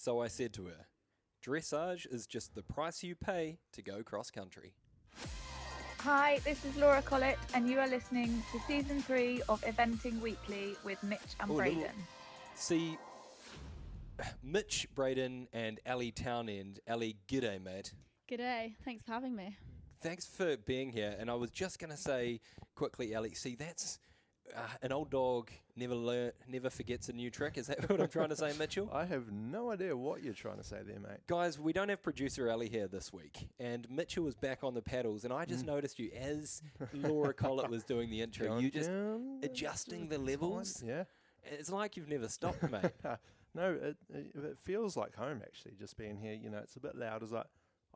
So I said to her, dressage is just the price you pay to go cross-country. Hi, this is Laura Collett, and you are listening to Season 3 of Eventing Weekly with Mitch and Brayden. See, Mitch, Brayden, and Ellie Townend. Ellie, g'day, mate. G'day. Thanks for having me. Thanks for being here. And I was just going to say quickly, Ellie, see, that's an old dog never forgets a new trick. Is that what I'm trying to say, Mitchell? I have no idea what you're trying to say there, mate. Guys, we don't have producer Ellie here this week, and Mitchell was back on the paddles, and I just noticed you, as Laura Collett was doing the intro, you just adjusting the levels. Yeah. It's like you've never stopped, mate. No, it feels like home, actually, just being here. You know, it's a bit loud. It's like,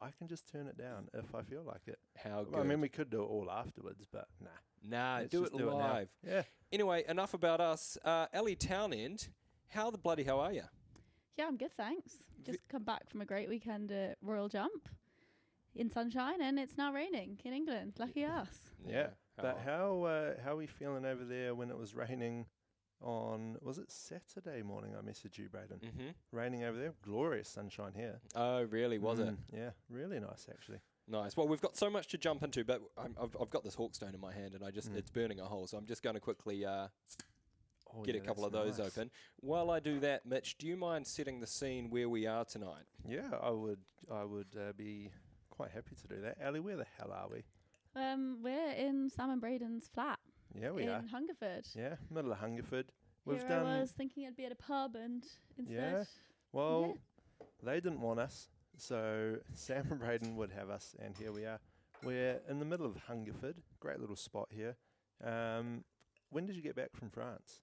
I can just turn it down if I feel like it. How good. Well, I mean, we could do it all afterwards, but nah. Nah, Let's do just it live. Yeah. Anyway, enough about us. Ellie Townend, how the bloody hell are you? Yeah, I'm good, thanks. Just come back from a great weekend at Royal Jump in sunshine, and it's now raining in England. Lucky us. Yeah. But how are we feeling over there when it was raining on, was it Saturday morning I messaged you, Brayden? Mm-hmm. Raining over there. Glorious sunshine here. Oh, really? Was it? Yeah, really nice, actually. Nice. Well, we've got so much to jump into, but I've got this Hawkstone in my hand, and it's burning a hole, so I'm just going to quickly get a couple of those open. While I do that, Mitch, do you mind setting the scene where we are tonight? Yeah, I would be quite happy to do that. Ellie, where the hell are we? We're in Sam and Brayden's flat. Yeah, we are. In Hungerford. Yeah, middle of Hungerford. I was thinking I'd be at a pub, and instead... Yeah, well, they didn't want us, so Sam and Brayden would have us, and here we are. We're in the middle of Hungerford. Great little spot here. When did you get back from France?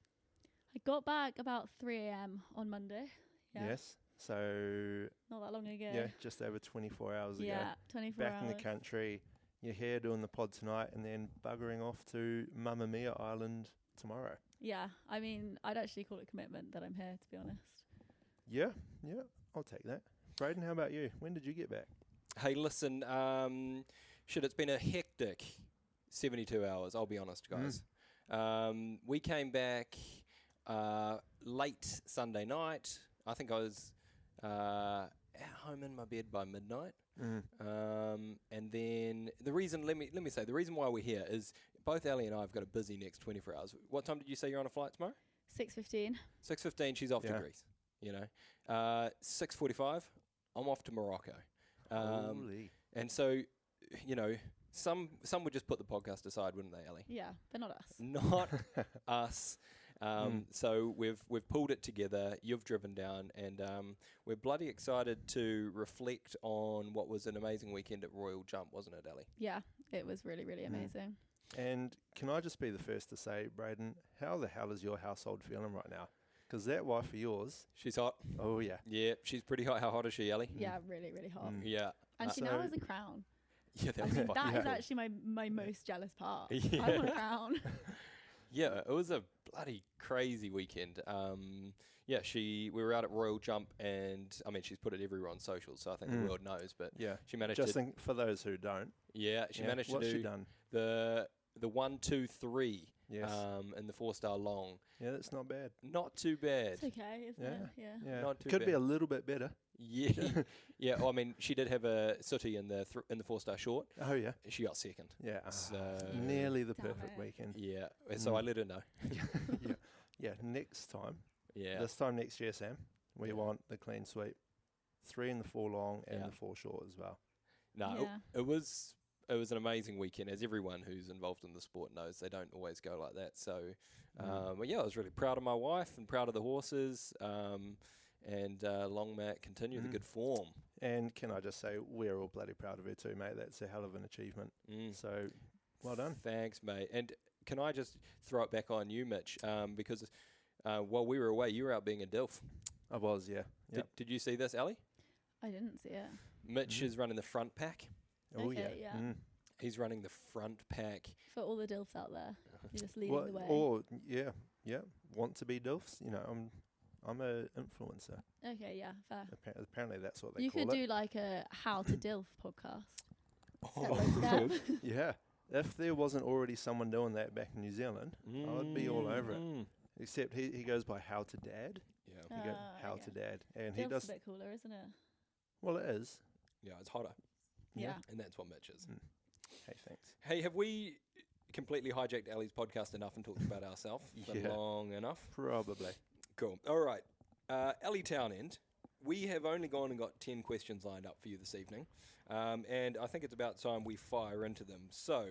I got back about 3 a.m. on Monday. Yeah. Yes, so... Not that long ago. Yeah, just over 24 hours ago. Yeah, 24 hours. Back in the country. You're here doing the pod tonight and then buggering off to Mamma Mia Island tomorrow. Yeah, I mean, I'd actually call it commitment that I'm here, to be honest. Yeah, I'll take that. Brayden, how about you? When did you get back? Hey, listen, it's been a hectic 72 hours, I'll be honest, guys. We came back late Sunday night. I think I was at home in my bed by midnight. And then the reason, let me say, the reason why we're here is both Ellie and I have got a busy next 24 hours. What time did you say you're on a flight tomorrow? 6:15. 6:15, she's off to Greece, 6:45, I'm off to Morocco. Holy. And so, some would just put the podcast aside, wouldn't they, Ellie? Yeah, but not us. Not us. So we've pulled it together. You've driven down, and we're bloody excited to reflect on what was an amazing weekend at Royal Jump, wasn't it, Ellie? Yeah, it was really, really amazing. And can I just be the first to say, Brayden, how the hell is your household feeling right now? Because that wife of yours... She's hot. Oh, yeah. Yeah, she's pretty hot. How hot is she, Ellie? Yeah, really, really hot. Yeah. And she now has a crown. Yeah, that was fun. That is actually my most jealous part. Yeah. I want a crown. Yeah, it was a bloody crazy weekend. We were out at Royal Jump, and I mean, she's put it everywhere on socials, so I think the world knows. But she managed for those who don't. Yeah, she managed to do she done? the 1, 2, 3. Yes. In the 4-star long. Yeah, that's not bad. Not too bad. It's okay, isn't it? Yeah. Not too Could bad. be a little bit better. Yeah. Yeah. Well, I mean, she did have a sooty in the 4-star short. Oh, yeah. She got second. Yeah. So nearly the Damn perfect it. weekend. Yeah. So I let her know. Yeah. Next time. Yeah. This time next year, Sam, we want the clean sweep. 3 in the 4 long and the 4 short as well. No, it was an amazing weekend, as everyone who's involved in the sport knows. They don't always go like that. So, I was really proud of my wife and proud of the horses. And Long Matt continue the good form. And can I just say, we're all bloody proud of her too, mate. That's a hell of an achievement. So, well done. Thanks, mate. And can I just throw it back on you, Mitch? Because while we were away, you were out being a DILF. I was, yeah. Yep. Did you see this, Ellie? I didn't see it. Mitch is running the front pack. Oh, Okay, yeah. He's running the front pack. For all the DILFs out there, you're just leading the way. Or, want to be DILFs. I'm an influencer. Okay, yeah, fair. Apparently that's what they You call it. could do like a How to DILF podcast. Oh, yeah. If there wasn't already someone doing that back in New Zealand, I would be all over it. Except he goes by How to Dad. Yeah. You go Hal to Dad, and he Dilf's does. a bit cooler, isn't it? Well, it is. Yeah, it's hotter. Yeah. And that's what Mitch is. Hey, thanks. Hey, have we completely hijacked Ellie's podcast enough and talked about ourselves for Yeah. long enough? Probably. Cool. All right. Ellie Townend, we have only gone and got 10 questions lined up for you this evening. And I think it's about time we fire into them. So,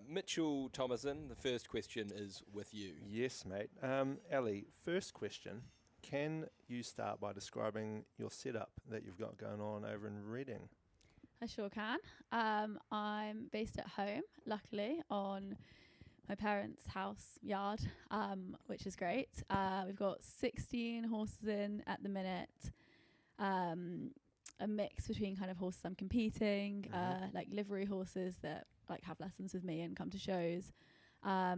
Mitchell Thomason, the first question is with you. Yes, mate. Ellie, first question. Can you start by describing your setup that you've got going on over in Reading? I sure can. I'm based at home, luckily, on my parents' house yard, which is great. We've got 16 horses in at the minute. A mix between kind of horses I'm competing, like livery horses that like have lessons with me and come to shows. Yeah,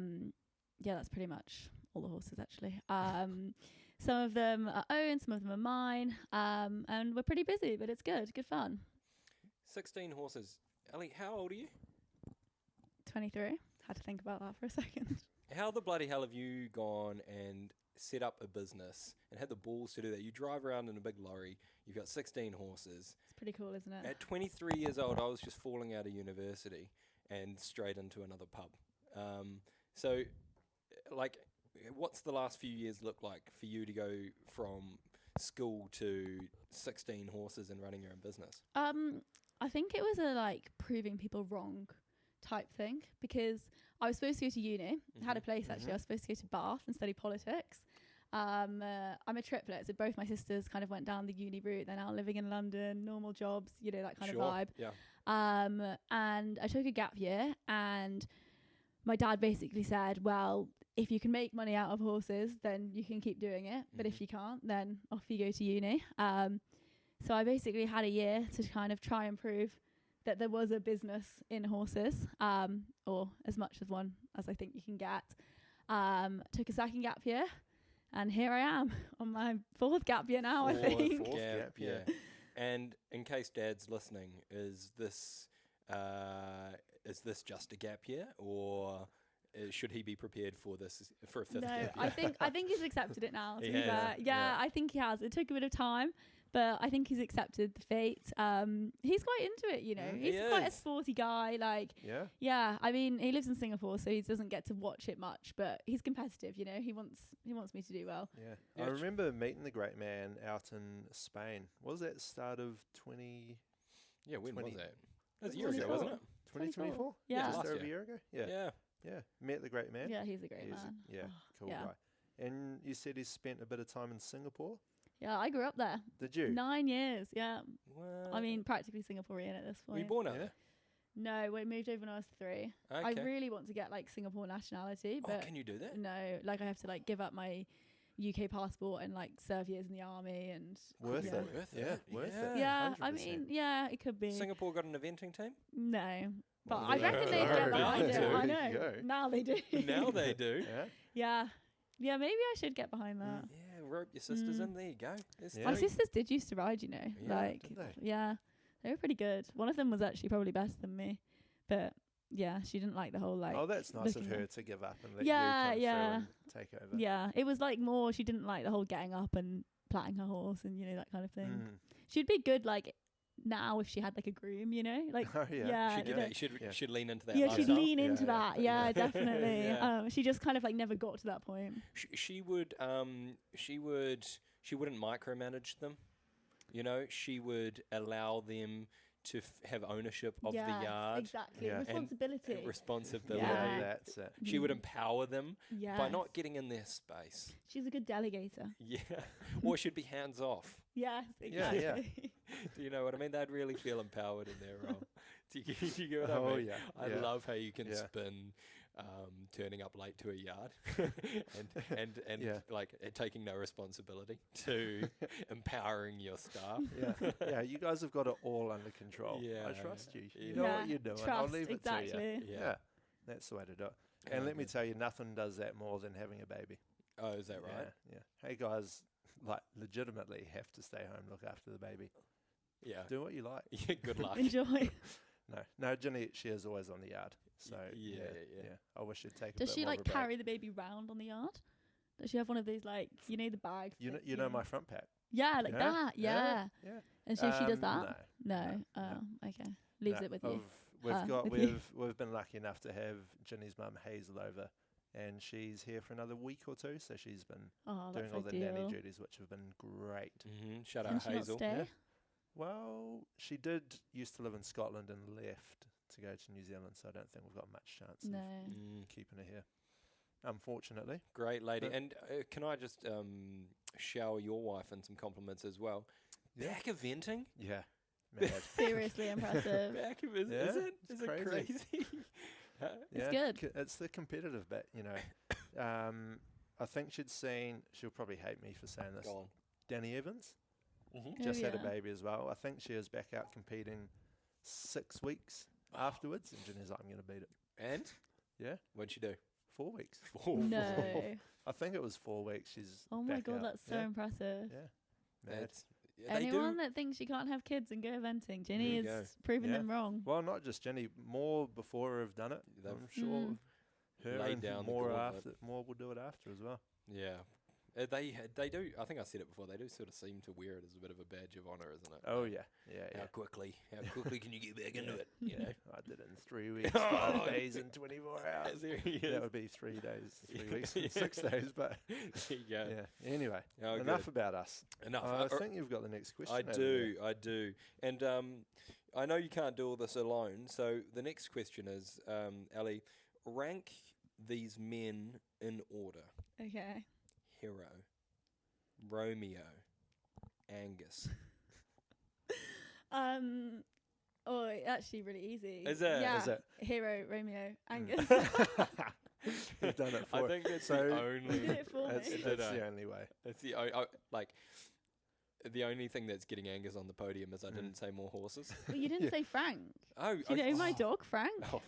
that's pretty much all the horses actually. Some of them are owned, some of them are mine, and we're pretty busy, but it's good fun. 16 horses. Ellie, how old are you? 23. Had to think about that for a second. How the bloody hell have you gone and set up a business and had the balls to do that? You drive around in a big lorry, you've got 16 horses. It's pretty cool, isn't it? At 23 years old, I was just falling out of university and straight into another pub. So, like, what's the last few years look like for you to go from school to 16 horses and running your own business? I think it was a like proving people wrong type thing, because I was supposed to go to uni. I had a place actually. I was supposed to go to Bath and study politics. I'm a triplet, so both my sisters kind of went down the uni route. They're now living in London, normal jobs, you know, that kind of vibe. Yeah. And I took a gap year, and my dad basically said, well, if you can make money out of horses, then you can keep doing it. But if you can't, then off you go to uni. So I basically had a year to kind of try and prove that there was a business in horses, or as much of one as I think you can get. Took a second gap year, and here I am on my fourth gap year now, I think. Fourth gap year. And in case Dad's listening, is this just a gap year, or should he be prepared for this for a fifth gap year? I think he's accepted it now. To be Yeah, fair. Yeah, I think he has. It took a bit of time, but I think he's accepted the fate. He's quite into it, you know. He's quite a sporty guy. Like, yeah. I mean, he lives in Singapore, so he doesn't get to watch it much, but he's competitive. You know, he wants me to do well. Yeah, I remember meeting the great man out in Spain. What was that, start of 20? Yeah, when was that? That was a year year ago, wasn't it? 2024? Yeah. Just Last over a year. year ago? Yeah. Met the great man. Yeah, he's a great man. Cool yeah. guy. And you said he spent a bit of time in Singapore? Yeah, I grew up there. Did you? 9 years, yeah. What? I mean, practically Singaporean at this point. Were you born out there? No, we moved over when I was 3. Okay. I really want to get like Singapore nationality, but can you do that? no, like I have to like give up my UK passport and like serve years in the army and Worth yeah. it. Worth it. Yeah, 100%. I mean, yeah, it could be. Singapore got an eventing team? No, but Well, I reckon they'd get behind it. There I you know. go. Now they do. Now they do. Yeah. Yeah, maybe I should get behind that. Yeah, rope your sisters in. There you go. There's Yeah. My three. sisters did used to ride, you know. Yeah, like, did they? yeah, they were pretty good. One of them was actually probably better than me, but yeah, she didn't like the whole like. Oh, that's nice of looking her at- to give up and let Yeah, you come yeah. through and take over. Yeah, it was like more. She didn't like the whole getting up and platting her horse and you know that kind of thing. She'd be good like now if she had like a groom, you know, like Oh, yeah. yeah, She'd, you know. she'd lean into that. Yeah, she'd lifestyle. lean into Yeah, that. yeah. Yeah, definitely. Yeah. She just kind of like never got to that point. She wouldn't micromanage them. You know, she would allow them to have ownership of Yes, the yard. exactly. Yeah. And- Responsibility. And responsibility. Yeah. That's it. She would empower them Yes. by not getting in their space. She's a good delegator. Yeah. Or she'd be hands off. Yes, Yeah, exactly. yeah. Do you know what I mean? They'd really feel empowered in their role. Do you get what I Oh, mean? yeah. I Yeah. love how you can Yeah. spin turning up late to a yard and Yeah. like taking no responsibility to empowering your staff. Yeah, you guys have got it all under control. Yeah. I trust you. You Yeah. know Yeah, what you're doing. I'll trust, leave it exactly. to you. Yeah. That's the way to do it. Yeah, And let me good. tell you, nothing does that more than having a baby. Oh, is that right? Yeah. Hey guys, like legitimately have to stay home, look after the baby. Yeah. Do what you like. Yeah, good luck. Enjoy. No, Ginny, she is always on the yard. So Yeah. I wish she'd take a Does bit she more like of a break. carry the baby round on the yard? Does she have one of those, like, you know, the bag? You know, that you know my front pack. Yeah, like that. Yeah. Yeah. And so she does that? No. Oh, okay. Leaves it with you. We've been lucky enough to have Ginny's mum Hazel over, and she's here for another week or two. So she's been doing all the nanny duties, which have been great. Shout Can out she not Hazel. stay? Yeah. Well, she did used to live in Scotland and left to go to New Zealand, so I don't think we've got much chance of keeping her here, unfortunately. Great lady. And can I just shower your wife in some compliments as well? Yeah. Back eventing? Yeah. Mad. Seriously impressive. Back of is Yeah, it? it's Is it crazy? It's good. It's the competitive bit, you know. I think she'll probably hate me for saying this. Go on. Danny Evans Mm-hmm. just had a baby as well. I think she is back out competing 6 weeks afterwards, and Ginny's like, I'm going to beat it. And? Yeah. What'd she do? 4 weeks. No. I think it was 4 weeks. She's Oh my back God, out. that's so Yeah. impressive. Yeah. Mad. They Anyone do. that thinks she can't have kids and go eventing, Ginny There you is proving Yeah. them wrong. Well, not just Ginny. More before her have done it. They've I'm sure her laid and down the more gauntlet. after. More will do it after as well. Yeah. They do. I think I said it before. They do sort of seem to wear it as a bit of a badge of honour, isn't it? Oh yeah, yeah, How yeah. quickly can you get back into it? You know. I did it in 3 weeks, 5 days, and 24 hours. There he is. That would be 3 days, 3 weeks, and 6 days. But There you go. yeah. Anyway, Oh, enough good. about us. Enough. I think you've got the next question. I over do, there. I do. And I know you can't do all this alone, so the next question is, Ellie, rank these men in order. Okay. Hero, Romeo, Angus. Oh, actually really easy. Is it? Yeah. Is it? Hero, Romeo, Angus. You've done it for. I think that's so the You only. did it for It's me. Did the I? only way. That's the the only thing that's getting Angus on the podium is I didn't say more horses. Well, you didn't say Frank. Oh, Do you know my dog, Frank? Oh,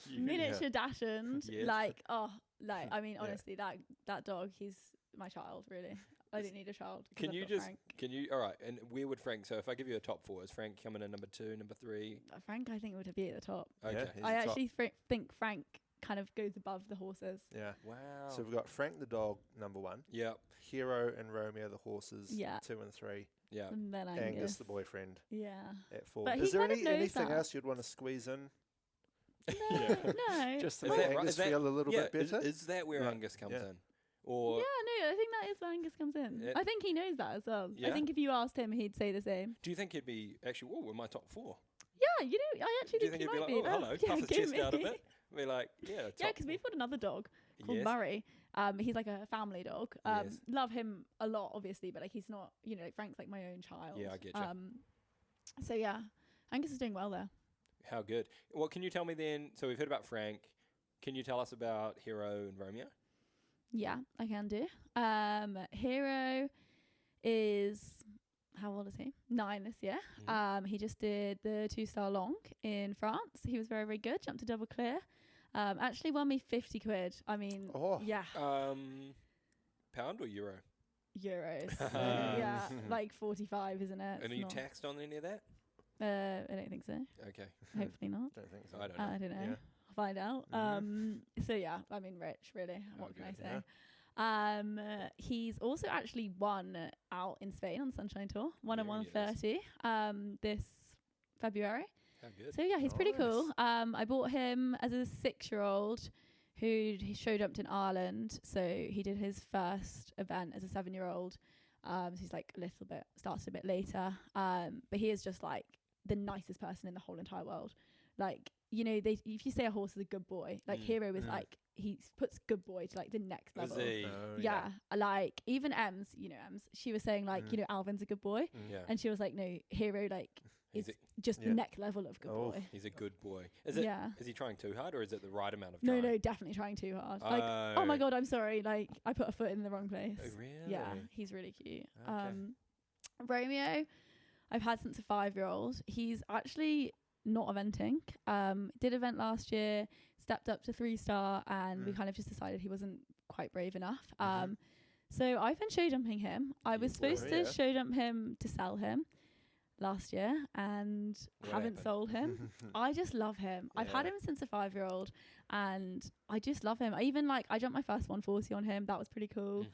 you- Miniature Dachshund. Yes. I mean, Yeah. honestly, that dog, he's my child, really. I don't need a child. 'cause Can I've you got just? Frank. Can you? All right. And where would Frank? So if I give you a top four, is Frank coming in number 2, number 3? Frank, I think, would be at the top. Okay. Yeah, he's I the top. actually think Frank kind of goes above the horses. Yeah. Wow. So we've got Frank the dog, number 1. Yep. Hero and Romeo the horses, Yeah. 2 and 3. Yeah. And then Angus Angus. the boyfriend Yeah. at 4. But Is he there kind of knows anything that. else you'd want to squeeze in? No, no. Just to Is make that right? Angus Is that- feel a little yeah, bit better? Is that where Yeah. Angus comes Yeah. in? Or Yeah, no, I think that is where Angus comes in. Yeah. I think he knows that as well. Yeah. I think if you asked him, he'd say the same. do you think he'd be actually? Oh, in my top 4. Yeah, you know, I actually Do you think think he he'd be might like, oh, be. hello, Yeah, puff his give chest me. out a bit? Be like, yeah, Yeah, top because we've got another dog called yes. Murray. He's like a family dog. Yes. Love him a lot, obviously, but like he's not, you know, like Frank's like my own child. Yeah, I get you. So yeah, Angus is doing well there. How good. Well, can you tell me then? So we've heard about Frank. Can you tell us about Hero and Romeo? Yeah, I can do. Hero is, how old is he? 9 this year. Mhm. He just did the 2-star long in France. He was very, very good. Jumped to double clear. Actually won me 50 quid. I mean, Oh. yeah, Pound or euro? euros. So, yeah, like 45, isn't it? And It's are you not- taxed on any of that? I don't think so. Okay. Hopefully not. Don't think so. I don't know. I don't know. Yeah. I'll find out. Mhm. So yeah, I mean, rich, really. Oh, What can I good, say? He's also actually won out in Spain on Sunshine Tour. Won in Very 130 this February. How good. So yeah, he's pretty cool. Nice. I bought him as a 6-year-old who he showed up in Ireland. So he did his first event as a 7-year-old. So he's like a little bit started a bit later. But he is just like the nicest person in the whole entire world. Like, you know, if you say a horse is a good boy, like Hero is like, he puts good boy to like the next Is level. he? Oh, Yeah, like even Ems, you know Ems, she was saying like, you know, Alvin's a good boy, Yeah. and she was like, no, Hero like He's is a, just Yeah. the next level of good Oh. boy. he's a good boy. Is it? Yeah. Is he trying too hard, or is it the right amount of No, trying? no, definitely trying too hard. Like, oh my god, I'm sorry. Like, I put a foot in the wrong place. Oh, really? Yeah, he's really cute. Okay. Romeo, I've had since a 5-year-old. He's actually not eventing. Did event last year, stepped up to 3-star, and we kind of just decided he wasn't quite brave enough. So I've been show dumping him. I was You were, supposed to yeah. show dump him to sell him. last year and What haven't happened? sold him. I just love him. I've had Yeah. him since a 5-year-old and I just love him. I jumped my first 140 on him. That was pretty cool.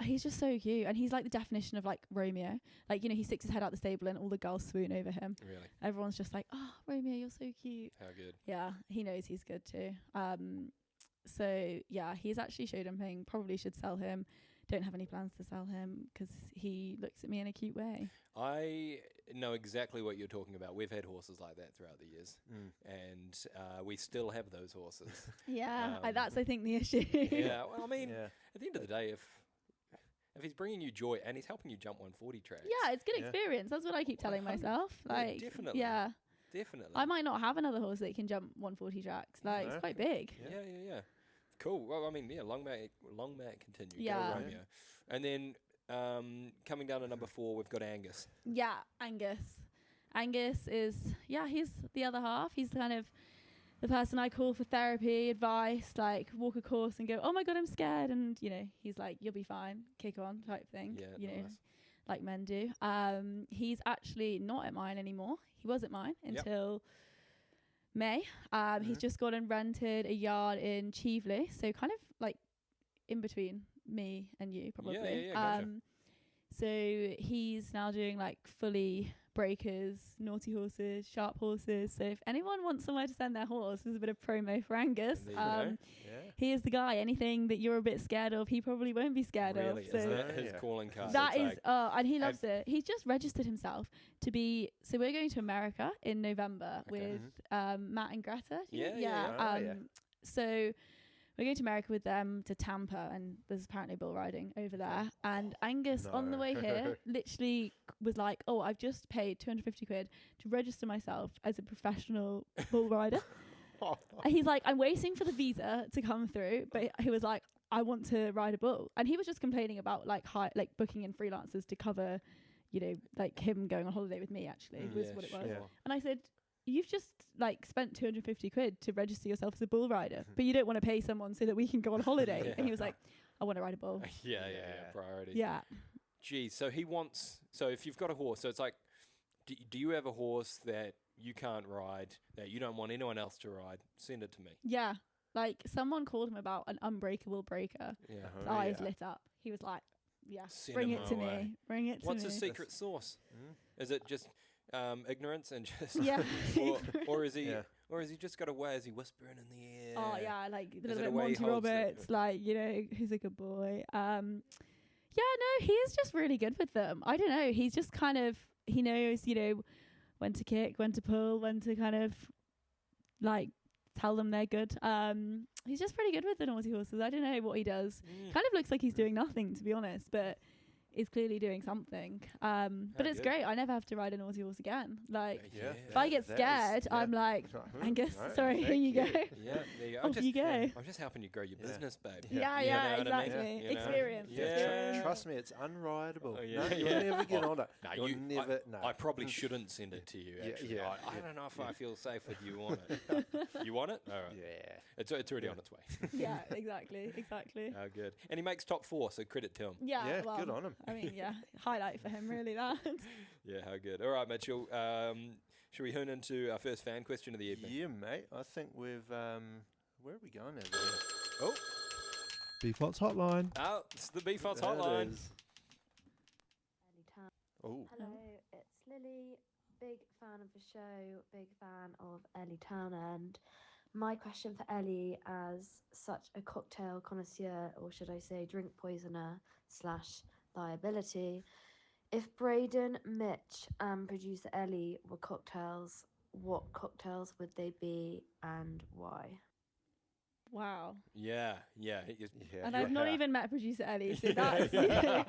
He's just so cute and he's like the definition of like Romeo. Like, he sticks his head out the stable and all the girls swoon over him. Really? Everyone's just like, oh, Romeo, you're so cute. How good? Yeah, he knows he's good too. So yeah, he's actually showed jumping. Probably should sell him. Don't have any plans to sell him because he looks at me in a cute way. I know exactly what you're talking about. We've had horses like that throughout the years, and we still have those horses. Yeah, Um, that's I think the issue. Yeah, well, I mean, Yeah. at the end of the day, if he's bringing you joy and he's helping you jump 140 tracks, Yeah, it's good Yeah. experience. That's what I keep telling 100. myself. Yeah, Like, definitely. yeah, definitely. I might not have another horse that can jump 140 tracks. Like, No. it's quite big. Yeah. Cool. Well, I mean, yeah, long may it continue. Go Yeah. Romeo. And then coming down to number 4, we've got Angus. Yeah, Angus. Angus is, he's the other half. He's kind of the person I call for therapy, advice, like walk a course and go, oh my God, I'm scared. And, he's like, you'll be fine, kick on type thing. Yeah, nice. Like men do. He's actually not at mine anymore. He was at mine until May. He's just gone and rented a yard in Cheveley. So kind of like in between me and you probably. Yeah, gotcha. So he's now doing like fully breakers, naughty horses, sharp horses. So if anyone wants somewhere to send their horse, there's a bit of promo for Angus. There you go. Yeah. He is the guy. Anything that you're a bit scared of, he probably won't be scared Really? of. Is So that his Yeah. calling card? that It's is, like, and he loves it. He's just registered himself to be. So we're going to America in November Okay. with Matt and Greta. Yeah. Oh, yeah. So we're going to America with them to Tampa, and there's apparently bull riding over there. And Angus, on the No. way here, literally was like, "Oh, I've just paid 250 quid to register myself as a professional bull rider." And he's like, "I'm waiting for the visa to come through," but he was like, "I want to ride a bull," and he was just complaining about like booking in freelancers to cover, like him going on holiday with me. Actually, was Yeah, what it was. sure. Yeah. And I said, you've just like spent 250 quid to register yourself as a bull rider, but you don't want to pay someone so that we can go on holiday. Yeah. And he was like, I want to ride a bull. yeah, Yeah. priorities. Yeah. Geez, so he wants. So if you've got a horse, so it's like, do you have a horse that you can't ride, that you don't want anyone else to ride? Send it to me. Yeah. Like someone called him about an unbreakable breaker. Yeah. His Oh, eyes yeah. lit up. He was like, yeah, Send bring him it to my way. me. Bring it to What's me. his secret sauce? Mm. Is it just ignorance and just Yeah. or is he Yeah. or has he just got a way? Is he whispering in the air? Oh yeah, like a Is little it bit a way he Monty holds it? Roberts, like, who's a good boy. Yeah, no, he is just really good with them. I don't know. He's just kind of, he knows, when to kick, when to pull, when to kind of like tell them they're good. He's just pretty good with the naughty horses. I don't know what he does. Mm. Kind of looks like he's doing nothing, to be honest, but is clearly doing something. But it's good. great. I never have to ride a naughty horse again. Like, Yeah. if I get That is- scared, yeah. I'm like, Angus, No, sorry, here thank you go. Yeah, there you go. Off you go. I'm just helping you grow your Yeah. business, babe. Yeah, You yeah, know what I mean? exactly. You know? Experience. Yeah. experience. Trust me, it's unrideable. Oh, No, yeah. you'll Yeah. never get Oh, on it. no, You'll you- never. No. I probably shouldn't send it to you. Yeah, Actually, yeah. I don't know if I feel safe with you on it. You want it? All right. Yeah. It's already Yeah. on its way. Yeah, exactly. Oh, good. And he makes top 4, so credit to him. Yeah, Yeah, well, good on him. I mean, yeah, highlight for him, really, that. Yeah, how good. All right, Mitchell. Should we hone into our first fan question of the evening? Yeah, mate. I think we've. Where are we going now? Oh, Defaults hotline. it's the Beefots That hotline. is- Ellie Townend. Oh, Hello, it's Lily. Big fan of the show, big fan of Ellie Townend. My question for Ellie, as such a cocktail connoisseur, or should I say drink poisoner / liability, if Brayden, Mitch, and producer Ellie were cocktails, what cocktails would they be and why? Wow. Yeah. yeah. And I've not yeah. even met producer Ellie, so that's... yeah.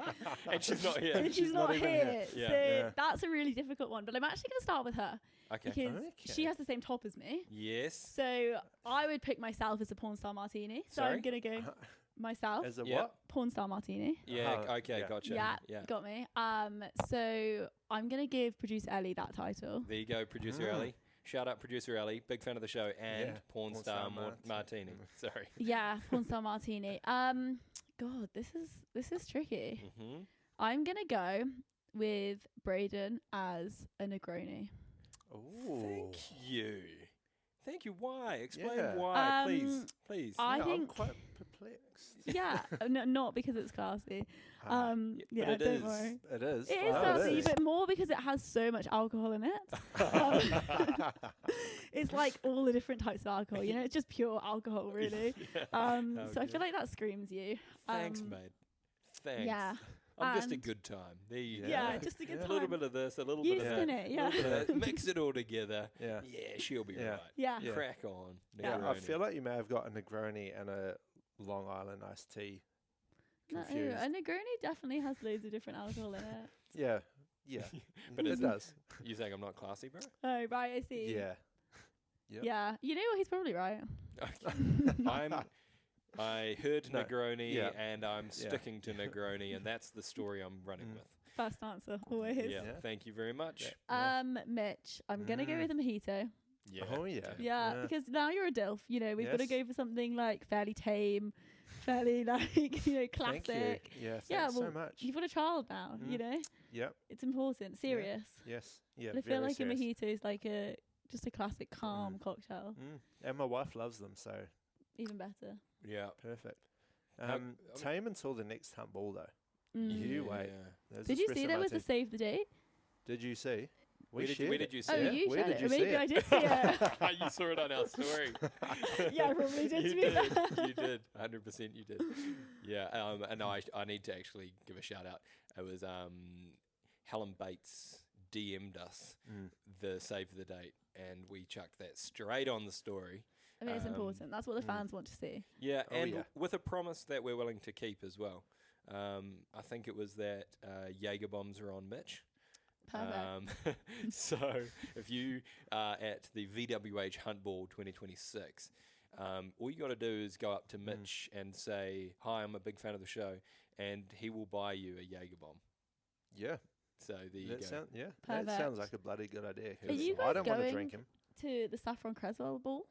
And she's not here. And she's not even here. here. Yeah. So Yeah. that's a really difficult one. But I'm actually going to start with her Okay. because Okay. she has the same top as me. Yes. So I would pick myself as a porn star martini. So Sorry? I'm going to go myself. As a Yeah. what? Porn star martini. Yeah. Uh-huh. Okay. Yeah. Gotcha. Yeah, Yeah. got me. So I'm going to give producer Ellie that title. There you go, producer Mm. Ellie. Shout out producer Ellie, big fan of the show, and Yeah, porn porn star star Martini. Sorry. Yeah, porn star martini. God, this is tricky. Mm-hmm. I'm gonna go with Brayden as a Negroni. Oh, Thank you. Thank you. Why? Explain Yeah. why, please. Please. I I'm think quite perplexed. yeah, not because it's classy. Ah, Yeah, but it don't is. worry. it is. It is Oh, classy, is. but more because it has so much alcohol in it. It's like all the different types of alcohol. You know, it's just pure alcohol, really. Yeah. So I Okay. feel like that screams you. Thanks, mate. Thanks. Yeah. I'm just a And- good time. There you Yeah, go. just a good A time. little bit of this, a little You bit of spin that. it, yeah. A little bit of that. Mix it all together. Yeah. Yeah, she'll be Yeah. right. Yeah. Yeah. Crack on. Yeah, I Negroni. feel like you may have got a Negroni and a Long Island iced tea No, confused. a Negroni definitely has loads of different alcohol in it. Yeah, yeah, But it it's- does. You saying I'm not classy, bro? Oh, right, I see. Yeah, Yep. Yeah. You know what? He's probably right. I heard No, Negroni yeah. and I'm sticking to Negroni, and that's the story I'm running Mm. with. First answer, always. Yeah, Yeah. thank you very much. Yeah. Mitch, I'm gonna go Mm. with a mojito. Yeah. Oh yeah. Yeah, Yeah. because now you're a DILF. You know, we've got to Yes. go for something like fairly tame, fairly like Thank you. classic. Yeah, thanks Yeah, so well, much. You've got a child now. You Mm. know, Yep. it's important, serious. Yes. Yeah. And I feel very like serious. a mojito is like just a classic calm cocktail. Mm. And my wife loves them, so Even better. Yeah. perfect. How- Tame until the next hunt ball though. Mm. You wait. Yeah. There's Did you espresso see there was a martini. save the date? Did you see? Where did shared you it. see Oh, it? you Where shared did it. you Or see maybe it? I did see it. You saw it on our story. Yeah, I probably did, to You be did. fair. You did. 100% you did. Yeah. And I need to actually give a shout out. It was Helen Bates DM'd us Mm. the save the date, and we chucked that straight on the story. I mean, it's Um, important. That's what the mm. fans want to see. Yeah, Oh, and yeah. with a promise that we're willing to keep as well. I think it was that Jaeger bombs are on Mitch. Perfect. So if you are at the VWH Hunt Ball 2026, all you got to do is go up to Mitch and say, "Hi, I'm a big fan of the show," and he will buy you a Jaeger bomb. Yeah. So there you That go. that sounds Perfect. like a bloody good idea. Are 'cause you I guys don't want to going- drink him. To the Saffron Creswell Ball.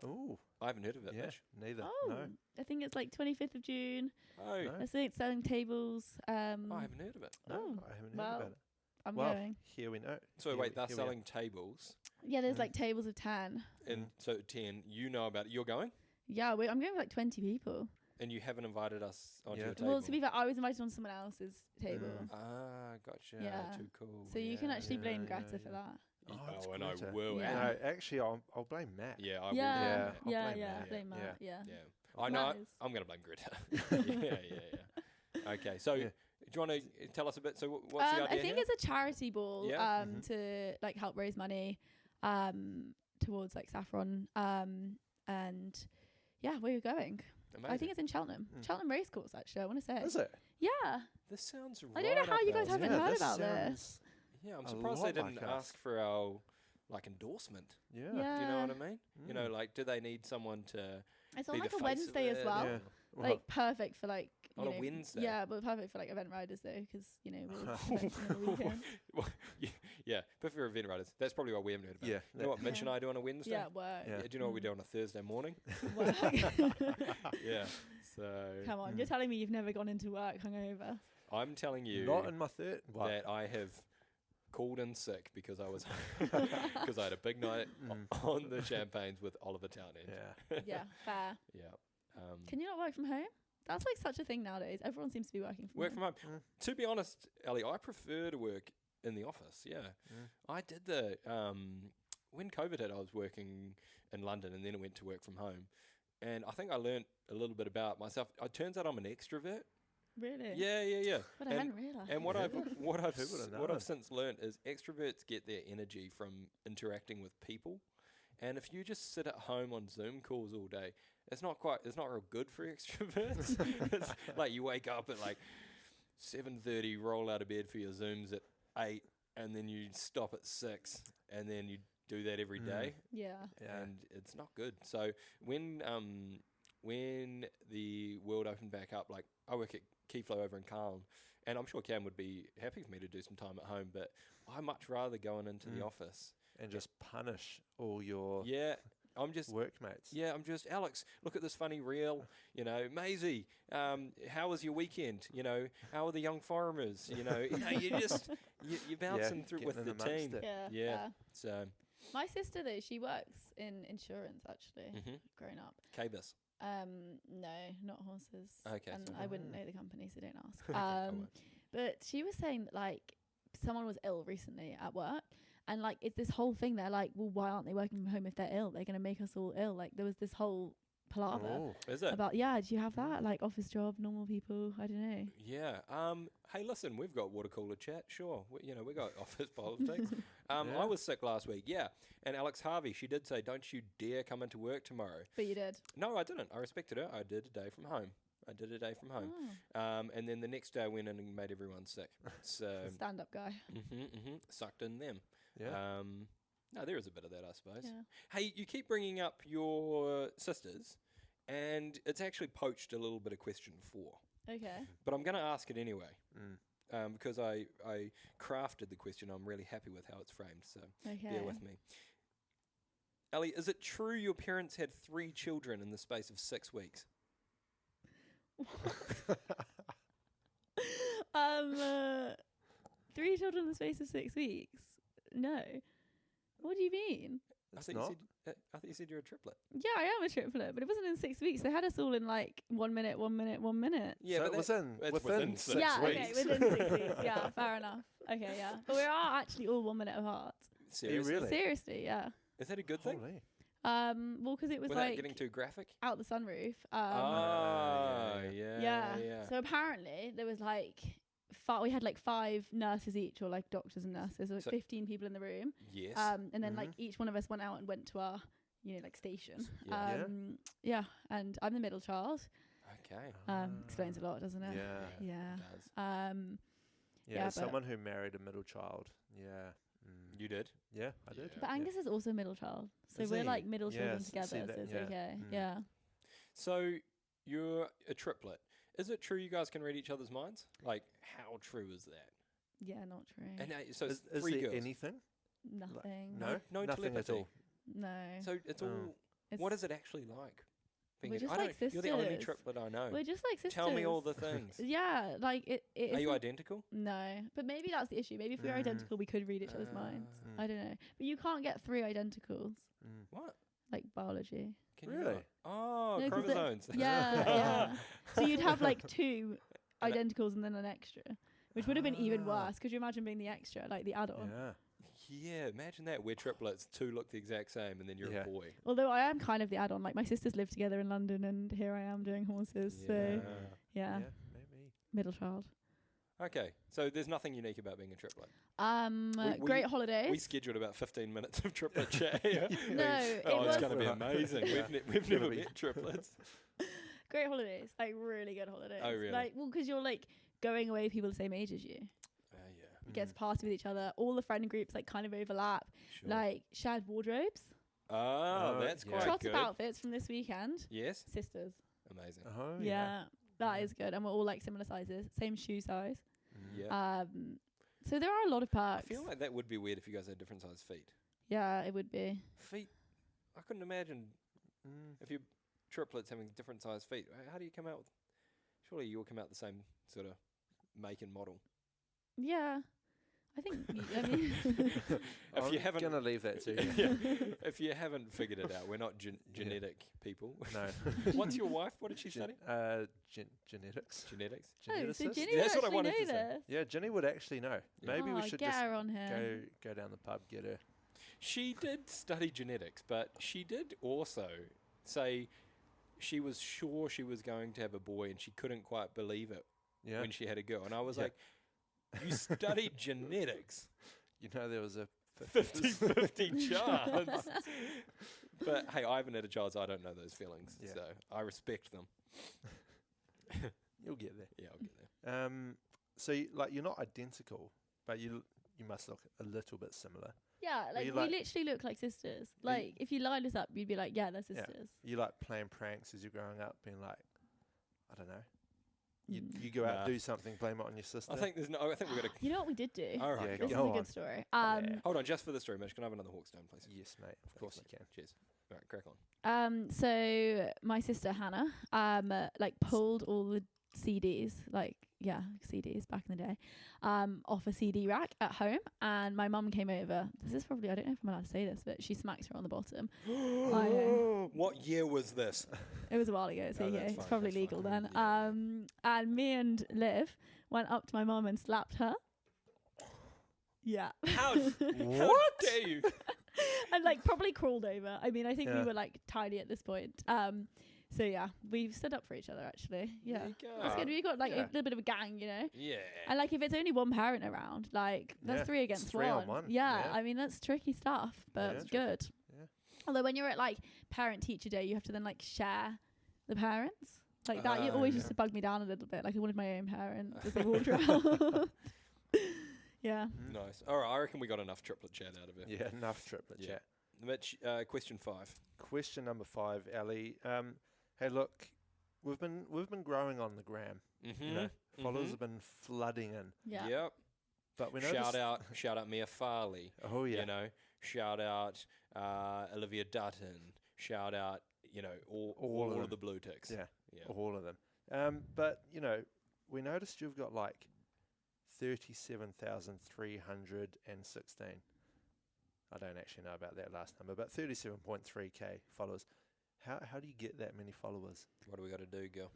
Ooh. I haven't heard of it, Yeah. Mitch. Neither. Oh, No. I think it's like 25th of June. Oh, No. I think it's selling tables. I haven't heard of it. No, Oh, I haven't heard well, about it. I'm Well, going. here we know. So Here wait, we- they're here we are. selling tables, Yeah, there's Mm. like tables of 10. and so 10. You know about it. You're going, Yeah, I'm going with like 20 people. and you haven't invited us onto Yeah. your table. Well, to be fair, I was invited on someone else's table. Mm. Ah, gotcha. Yeah. Too cool. So you can Yeah, actually yeah. blame yeah, Greta yeah. for that. it's and I Greta. will. Yeah. No, actually, I'll blame Matt. Yeah, I Yeah, will. Yeah, I'll yeah, blame yeah. Matt. Blame Yeah. Matt. Yeah. Yeah. I know. Nice. I'm going to blame Greta. yeah. Okay. So, Yeah. do you want to tell us a bit? So, what's the idea I think here? it's a charity ball Yeah. Mhm. to like help raise money towards like Saffron. And yeah, where are you going? Amazing. I think it's in Cheltenham. Mm. Cheltenham Racecourse, actually, I want to say. Is it? Yeah. This sounds I don't know right how up you guys our haven't alley. heard this about sounds- this. Yeah, I'm a surprised they lot didn't like us. ask for our endorsement. Yeah. Yeah. Do you know what I mean? You know, Mm. do they need someone to It's be on the like a face of Wednesday as it? well. Yeah. Like perfect for like you On a know, Wednesday? Yeah, but perfect for like event riders though, because you know we're eventing on the weekend. Well, yeah, but for event riders, that's probably why we haven't heard about Yeah. it. You know what Mitch and I do on a Wednesday? Yeah, work. Yeah. Do you know what we do on a Thursday morning? Work. Yeah. So Come on, Mm. you're telling me you've never gone into work hungover? I'm telling you Not in my third. Well, that I have called in sick because I was because I had a big night on the champagnes with Oliver Townend. yeah. Yeah, fair. Yeah. Can you not work from home? That's like such a thing nowadays. Everyone seems to be working from Work home. from home. Mm. To be honest, Ellie, I prefer to work in the office. Yeah. Mm. I did the when COVID hit, I was working in London, and then I went to work from home. And I think I learnt a little bit about myself. It turns out I'm an extrovert. Really? Yeah. But I And- hadn't realised. And what I've Who would've what known? I've since learnt is extroverts get their energy from interacting with people. And if you just sit at home on Zoom calls all day, it's not real good for extroverts. It's like you wake up at like 7:30, roll out of bed for your Zooms at 8, and then you stop at 6, and then you do that every day. Yeah. Yeah. And it's not good. So when the world opened back up, like I work at Keyflow over in Carlton, and I'm sure Cam would be happy for me to do some time at home, but I much rather going into the Mm. office. And just punish all your Yeah, I'm just workmates. Yeah, I'm just Alex. Look at this funny reel. You know, Maisie. How was your weekend? You know, how are the young farmers? You know, you're bouncing through with the team. Yeah. So my sister though, she works in insurance actually. Growing up. Cabus. No, not horses. Okay, and sorry. I wouldn't know the company, so don't ask. But she was saying that like someone was ill recently at work. And, like, it's this whole thing. They're like, well, why aren't they working from home if they're ill? They're going to make us all ill. Like, there was this whole palaver Is it? about, do you have that? Like, office job, normal people? I don't know. Yeah. Hey, listen, we've got water cooler chat. Sure. We got office politics. I was sick last week. Yeah. And Alex Harvey, she did say, don't you dare come into work tomorrow. But you did? No, I didn't. I respected her. I did a day from home. And then the next day I went in and made everyone sick. So stand-up guy. Sucked in them. Yeah. No, there is a bit of that, I suppose. Yeah. Hey, you keep bringing up your sisters, and it's actually poached a little bit of question 4. Okay. But I'm going to ask it anyway. Because I crafted the question. I'm really happy with how it's framed, so bear with me. Ellie, is it true your parents had 3 children in the space of 6 weeks? 3 children in the space of 6 weeks? No. What do you mean? I thought you said you're a triplet. Yeah, I am a triplet, but it wasn't in 6 weeks. They had us all in like 1 minute, 1 minute, 1 minute. Yeah, so but it was within 6 yeah, weeks. okay, within 6 weeks. Yeah, fair enough. Okay, yeah. But we are actually all 1 minute apart. Seriously? Really? Seriously, yeah. Is that a good thing? Holy. Well, because it was Without like getting too graphic? out the sunroof. Yeah. So apparently there was like we had like 5 nurses each, or like doctors and nurses, like 15 people in the room. Yes. And then like each one of us went out and went to our, like station. Yeah. Yeah. And I'm the middle child. Okay. Explains a lot, doesn't it? Yeah. Yeah. It does. Yeah, someone who married a middle child. Yeah. You did? Yeah, I did. But Angus is also a middle child, so Is we're he? like middle Yeah, children see together, that, so it's yeah. okay. Mm. Yeah. So you're a triplet. Is it true you guys can read each other's minds? Like, how true is that? Yeah, not true. And so it's Is 3 there girls. anything? Nothing. No Nothing telepathy. at all. No. So it's all. What is it actually like? being We're a- just I like don't- You're the only sisters. triplet I know. We're just like sisters. Tell me all the things. Yeah, like it Are you isn't- identical? No, but maybe that's the issue. Maybe if we were Mm. identical, we could read each other's minds. Mm. I don't know. But you can't get 3 identicals, Mm. What? like biology. Can you Really? not? Oh, No, 'cause the- chromosomes. Yeah, yeah. So you'd have like 2 identicals and then an extra, which would have been even Ah. worse. Could you imagine being the extra, like the add-on? Yeah. Yeah, imagine that. We're triplets. 2 look the exact same, and then you're Yeah. a boy. Although I am kind of the add-on. Like my sisters live together in London, and here I am doing horses. So yeah, Maybe. middle child. Okay, so there's nothing unique about being a triplet. Great We holidays. scheduled about 15 minutes of triplet chat here. No, it oh, it's was- going to be amazing. We've never met triplets. Great holidays, like really good holidays. Oh, really? Like, well, because you're like going away with people the same age as you. Yeah, You get to party with each other. All the friend groups like kind of overlap. sure. Like shared wardrobes. Oh, that's yeah. quite Trot good. of outfits from this weekend. Yes, Sisters. amazing. Oh, Yeah, that Yeah. is good. And we're all like similar sizes, same shoe size. Yeah. So there are a lot of I perks. feel like that would be weird if you guys had different sized feet. Yeah, it would be. Feet, I couldn't imagine Mm. if you're triplets having different sized feet. How do you come out with? Surely you'll come out the same sort of make and model. Yeah, I think. I mean, If you haven't, gonna leave that to you. yeah, if you haven't figured it out, we're not genetic people. No. What's your wife? What did she study? Genetics. Genetics. oh, so Geneticist? Ginny That's would what I actually wanted know to say. this. Yeah, Jenny would actually know. Yeah. Maybe Oh, we should get just her on here. go down the pub, get her. She did study genetics, but she did also say she was sure she was going to have a boy and she couldn't quite believe it Yeah. when she had a girl. And I was Yeah. like, you studied genetics? You know there was a 50-50 chance. But hey, I haven't had a child, so I don't know those feelings. Yeah. So I respect them. You'll get there. Yeah, I'll get there. So you're not identical, but you must look a little bit similar. Yeah, like you we like- literally look like sisters. Are you- Like if you lined us up, you'd be like, yeah, they're Yeah. sisters. You like playing pranks as you're growing up, being like, I don't know, You go out, do something, blame it on your sister. I think we've got to. You know what we did do? All right, Yeah, cool. This is go a good on. story. Hold on, just for the story, Mitch. Can I have another Hawkstone, please? Yes, mate. Of course you can. Cheers. All right, crack on. So my sister Hannah, like pulled all the CDs, CDs back in the day, off a CD rack at home, and my mum came over. This is probably, I don't know if I'm allowed to say this, but she smacks her on the bottom. What year was this? It was a while ago, so Oh, yeah, that's it's fine, probably that's legal fine. then. Yeah. And me and Liv went up to my mum and slapped her. Yeah. How dare you? And like probably crawled over. I mean, I think we Yeah. were like tiny at this point. So yeah, we've stood up for each other actually. Yeah. There you go. That's good. We've got like Yeah. a little bit of a gang, you know? Yeah. And like if it's only one parent around, like that's Yeah, 3 against it's 3 on 1. Yeah, Yeah. I mean that's tricky stuff, but Yeah. it's good. Yeah. Although when you're at like parent teacher day, you have to then like share the parents. Like that you always yeah. used to bug me down a little bit. Like I wanted my own parent as they walked around. Yeah. Nice. All right, I reckon we got enough triplet chat out of it. Yeah, enough triplet Yeah. chat. Mitch, question 5. Question number 5, Ellie. Hey, look, we've been growing on the gram. Mm-hmm. You know, followers have been flooding in, Yeah. Yep. but we noticed. Shout out Mia Farley. Oh yeah. You know, shout out Olivia Dutton. Shout out, you know, all of of the blue ticks. Yeah. Yeah. All of them. But you know, we noticed you've got like 37,316. I don't actually know about that last number, but 37.3k followers. How do you get that many followers? What do we got to do, girl?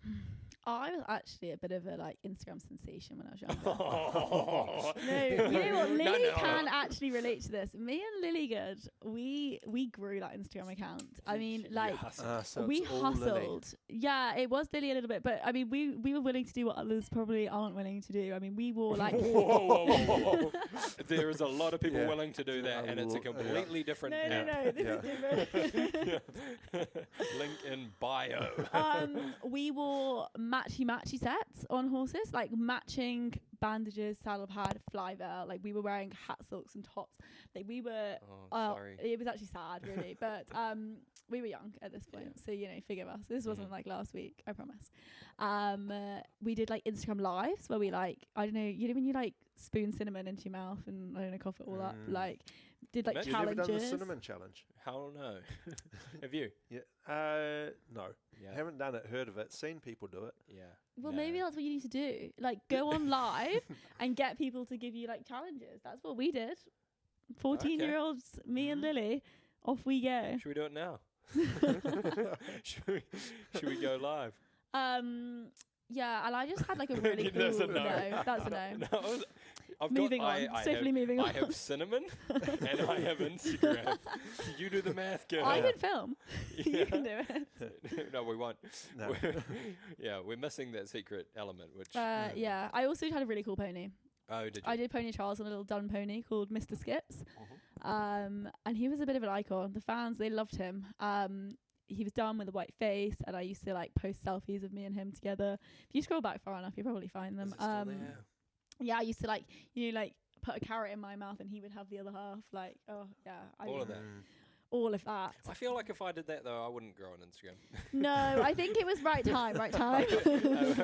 I was actually a bit of a like Instagram sensation when I was younger. Oh. No, you know what? Lily No. can actually relate to this. Me and Lily Good, we grew that Instagram account. I mean, like So we it's all Lily. hustled. Yeah, it was Lily a little bit, but I mean, we were willing to do what others probably aren't willing to do. I mean, we wore like whoa. There is a lot of people Yeah. willing to do that, and it's a Yeah. completely different. no, this is different. Link in bio. We wore matchy sets on horses, like matching bandages, saddle pad, fly veil. Like we were wearing hat silks and tops. Like we were. Oh, sorry. It was actually sad, really, but we were young at this point, so you know, forgive us. This wasn't like last week, I promise. We did like Instagram lives where we like, I don't know, you know when you like spoon cinnamon into your mouth and I don't know, cough it all up, like did like Mitch, You've never challenges. done the cinnamon challenge? How no? Have you? Yeah. No. Yeah. Haven't done it. Heard of it. Seen people do it. Yeah. Well, No. maybe that's what you need to do. Like, go on live and get people to give you like challenges. That's what we did. 14-year-olds, me and Lily, off we go. Should we do it now? should we go live? Yeah, and I just had like a really cool. That's a no. No, that's a no. No, I've Moving got, on. I Safely have, moving I on. have cinnamon and I have Instagram. You do the math, girl. I can film. Yeah. You can do it. No, we won't. No. We're missing that secret element, which. Yeah, I also had a really cool pony. Oh, did you? I did Pony Charles on a little dun pony called Mr. Skips. Mm-hmm. And he was a bit of an icon. The fans, they loved him. He was done with a white face, and I used to like post selfies of me and him together. If you scroll back far enough, you'll probably find them. Is it still there? Yeah, I used to like, you know, like put a carrot in my mouth and he would have the other half. Like, oh yeah, All of that. all of that. I feel like if I did that though, I wouldn't grow on Instagram. No, I think it was right time. Oh,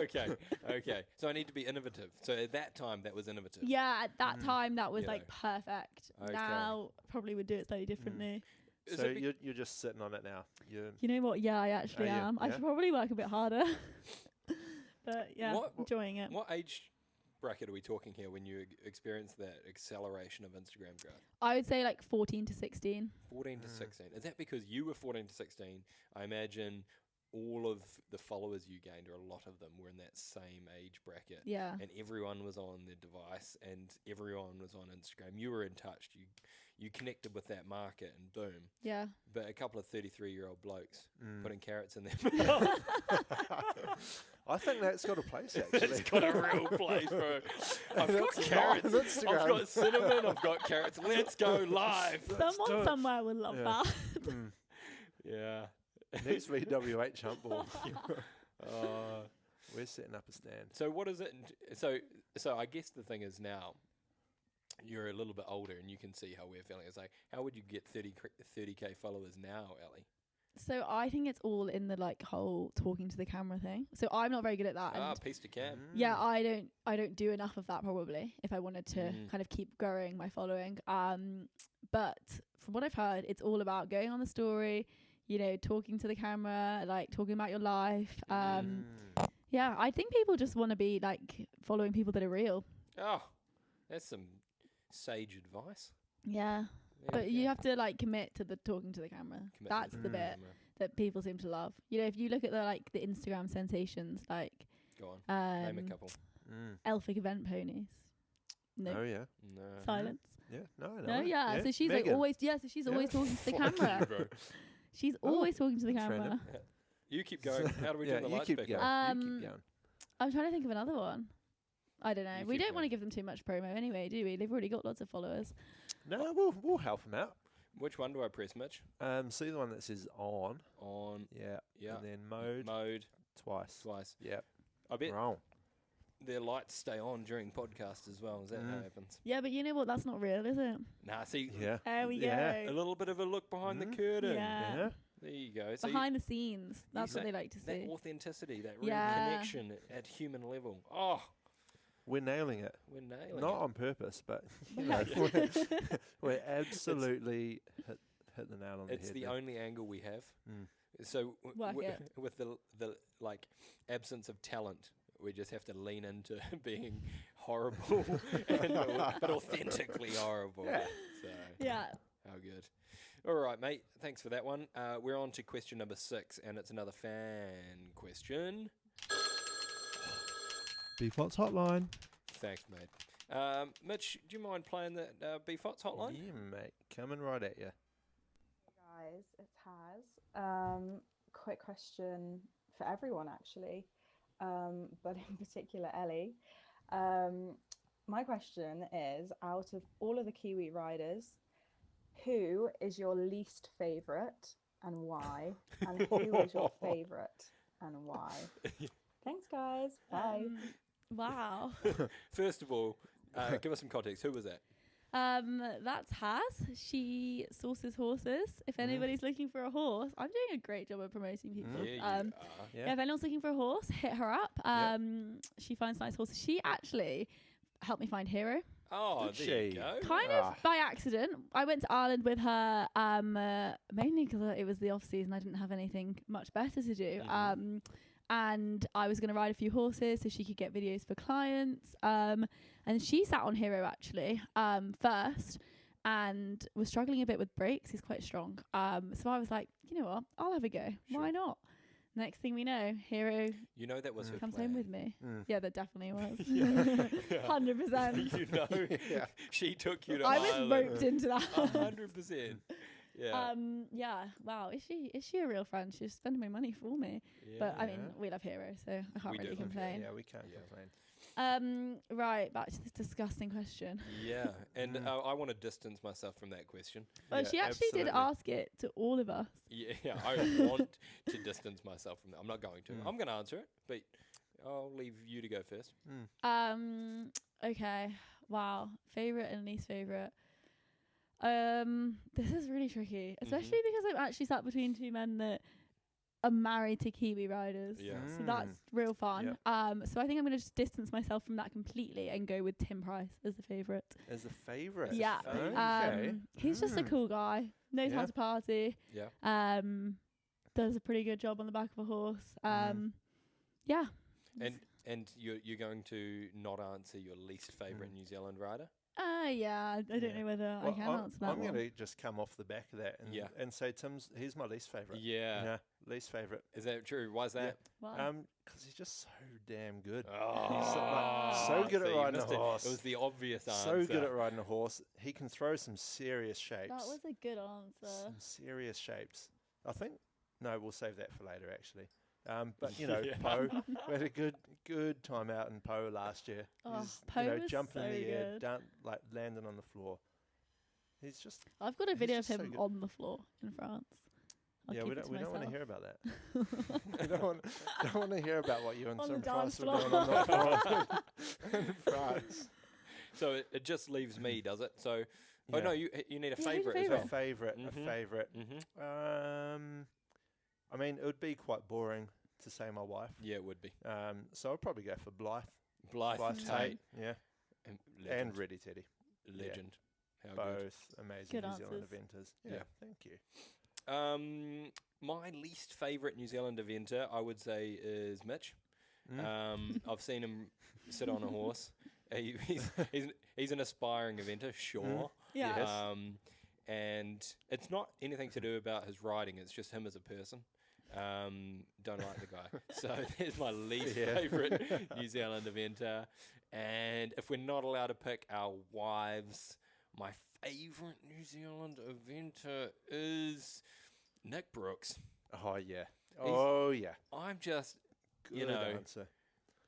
okay. So I need to be innovative. So at that time, that was innovative. Yeah, at that time that was You like perfect. Okay. Now probably would do it slightly differently. Is So it be- you're just sitting on it now. You're You know what? Yeah, I actually Are you? am. I Yeah? should probably work a bit harder. But yeah, What- enjoying it. What age bracket are we talking here when you experience that acceleration of Instagram growth? I would say like 14 to 16. 14 to 16. Is that because you were 14 to 16? I imagine all of the followers you gained, or a lot of them, were in that same age bracket. Yeah. And everyone was on their device and everyone was on Instagram. You were in touch. You connected with that market and boom. Yeah. But a couple of 33-year-old blokes putting carrots in their I think that's got a place actually. It's got a real place, bro. I've got That's carrots. not on Instagram. I've got cinnamon. I've got carrots. Let's go live. do Someone it. somewhere would love Yeah. that. Yeah. Next VWH humble. Uh, We're setting up a stand. so what is it? So I guess the thing is now you're a little bit older and you can see how we're feeling. It's like, how would you get 30k followers now, Ellie? So I think it's all in the like whole talking to the camera thing. So I'm not very good at that. And piece to cam. yeah, I don't do enough of that probably if I wanted to kind of keep growing my following. But from what I've heard, it's all about going on the story, you know, talking to the camera, like talking about your life. Yeah, I think people just want to be like following people that are real. Oh, that's some sage advice. Yeah. There But we you go. have to like commit to the talking to the camera. Commit to That's the bit camera. that people seem to love. You know, if you look at the Instagram sensations, like Go on. Name a um, couple. Elphick event ponies. No Oh yeah. No. silence. Yeah. No. No, yeah. So she's Megan. like always. Yeah. So she's always talking to the Fuck camera. you, bro. She's Oh, always talking to the that's camera. random. You keep going. How do we Yeah, do the you lights keep back going. on? You keep going. I'm trying to think of another one. I don't know. You We keep don't want to going. give them too much promo anyway, do we? They've already got lots of followers. No, we'll help him out. Which one do I press, Mitch? See the one that says on. On. Yeah. Yeah. And then mode Mode. twice. Twice. Yep. I bet Wrong. their lights stay on during podcast as well. Is that how it happens? Yeah, but you know what? That's not real, is it? Nah, see, Yeah. There we Yeah. a go. little bit of a look behind the curtain. Yeah. Yeah. There you go. So Behind the scenes. That's what say they like to that see. authenticity, that real Yeah. connection at human level. Oh, We're nailing it. we're nailing Not it. on purpose, but you Yeah. know, we're absolutely hit the nail on the head. It's the there. only angle we have. Mm. So Work it. with the like absence of talent, we just have to lean into being horrible, but authentically horrible. Yeah. So Yeah. how good. All right, mate. Thanks for that one. We're on to question number 6, and it's another fan question. BFOTS hotline. Thanks, mate. Mitch, do you mind playing the BFOTS hotline? Yeah, mate. Coming right at you. Guys, it's Haz. Quick question for everyone, actually, but in particular Ellie. My question is, out of all of the Kiwi riders, who is your least favourite and why? And who is your favourite and why? Thanks, guys. Bye. Wow. First of all, give us some context. Who was that? That's Haz. She sources horses. If anybody's looking for a horse, I'm doing a great job of promoting people. Yeah, you Yeah, Yeah. if anyone's looking for a horse, hit her up. She finds nice horses. She actually helped me find Hero. Oh, Did there you she? go. Kind of by accident. I went to Ireland with her mainly because it was the off season. I didn't have anything much better to do. And I was going to ride a few horses so she could get videos for clients. And she sat on Hero actually first and was struggling a bit with brakes. He's quite strong. So I was like, you know what? I'll have a go. Why not? Next thing we know, Hero You know that was her comes plan. home with me. Mm. Yeah, that definitely was. Yeah. 100%. You know, she took you to I was Ireland. roped into that. 100%. Yeah. Yeah. Wow. Is she a real friend? She's spending my money for me. But I mean, we love Hero, so I can't We really do. complain. Yeah, we can't complain. Right, back to this disgusting question. Yeah, and I want to distance myself from that question. Well, Yeah, she actually did absolutely. ask it to all of us. Yeah, I want to distance myself from that. I'm not going to. I'm going to answer it, but I'll leave you to go first. Okay. Wow. Favorite and least favorite. This is really tricky, especially because I'm actually sat between two men that are married to Kiwi riders. Yeah. So that's real fun. Yep. So I think I'm going to just distance myself from that completely and go with Tim Price as the favorite. As a favourite. Yeah. Okay. He's just a cool guy. Knows how Yeah. to party. Yeah. Does a pretty good job on the back of a horse. Yeah. And you're going to not answer your least favourite New Zealand rider? Yeah. I don't know whether I can answer that I'm one. going to just come off the back of that and, Yeah. and say he's my least favourite. Yeah. Least favourite. Is that true? Why's that? Wow. Because he's just so damn good. Oh, He's so good at see, you riding a missed it. horse. It was the obvious answer. So good at riding a horse. He can throw some serious shapes. That was a good answer. Some serious shapes. I think. No, we'll save that for later. Actually. But you know, Yeah. Poe. We had a good time out in Poe last year. Oh, He's, Poe you know, was jumping in so the air, good. like landing on the floor. He's just. I've got a He's video of just so him good. on the floor in France. I'll yeah, keep we it to don't want to myself. hear about that. we don't want to hear about what you and On some the dance Price were doing floor. on the floor in France. So it just leaves me, does it? So, oh Yeah. no, you need a Yeah, who's your favourite as favourite? well. A favourite. Mhm. A favourite. Mm-hmm. I mean, it would be quite boring to say my wife. Yeah, it would be. So I'd probably go for Blythe. Blythe Tate. Yeah. And And Ready Teddy. Legend. How good. Both amazing Good New Zealand answers. eventers. Yeah. Thank you. My least favourite New Zealand eventer, I would say, is Mitch. I've seen him sit on a horse. He's an aspiring eventer, sure. Yeah. Yes. And it's not anything to do about his riding. It's just him as a person. Don't like the guy. So there's my least favourite New Zealand eventer. And if we're not allowed to pick our wives, my favourite New Zealand eventer is Nick Brooks. Oh, yeah. Oh, yeah. I'm just, Good answer.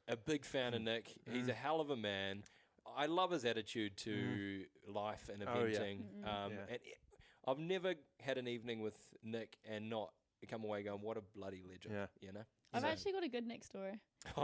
a big fan of Nick. He's a hell of a man. I love his attitude to life and Oh, yeah. eventing. And I've never had an evening with Nick and not come away going, what a bloody legend, Yeah. you know? I've So- actually got a good Nick story.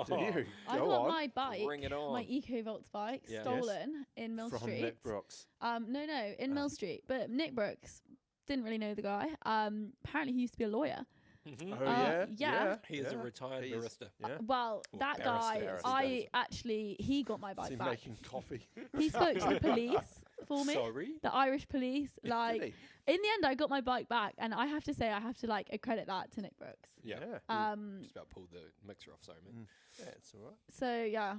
Do you? I Go got on. my bike, Bring it on. my EcoVolts bike, Yeah. stolen in Mill From Street. Nick Brooks. No, in Mill Street. But Nick Brooks didn't really know the guy. Apparently he used to be a lawyer. Mhm. Oh, yeah. yeah. He is a retired He is. barista. Yeah. Well, Or that barrister, guy, barrister. he got my Is bike he back. making coffee? He spoke to the police for me. Sorry? The Irish police. Like, Did in the end, I got my bike back. And I have to say, I have to, like, accredit that to Nick Brooks. Yeah. Um, Just about pulled the mixer off, sorry, man. Yeah, it's all right. So, yeah.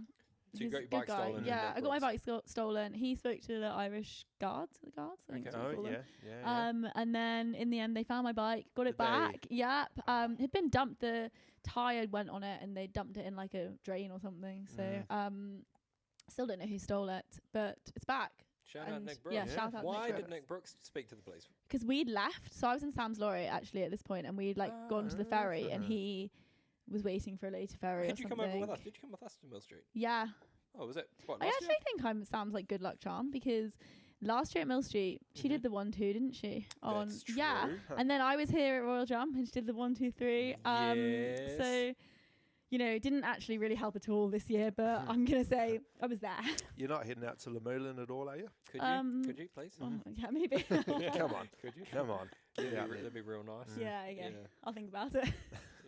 So you he's got a your good bike guy. stolen in Yeah, Nick I got my Brooks. bike stolen. He spoke to the Irish guards. I think Okay. that's what we Oh, call them. yeah. And then in the end, they found my bike, got it Did they? back. Yep. It had been dumped. The tire went on it, and they dumped it in like a drain or something. So, still don't know who stole it, but it's back. Shout out And Nick Brooks. yeah, shout out Why Nick did Brooks. Nick Brooks speak to the police? Because we'd left, so I was in Sam's Lorry actually at this point, and we'd like gone to the ferry, and he was waiting for a later ferry. Did or you something. come over with us? Did you come with us to Mill Street? Yeah, Oh, was it? What, I last actually year? think I'm Sam's like good luck charm because last year at Mill Street she did the 1-2, didn't she? On That's yeah, true. and then I was here at Royal Jump and she did the 1-2-3. Yes. So you know, it didn't actually really help at all this year, but I'm gonna say I was there. You're not heading out to Lamoolan at all, are you? Could you? Could you, please? Oh, yeah, maybe. Come on. Could you? Come on. Get out there. That'd be real nice. yeah, okay. Yeah. I'll think about it.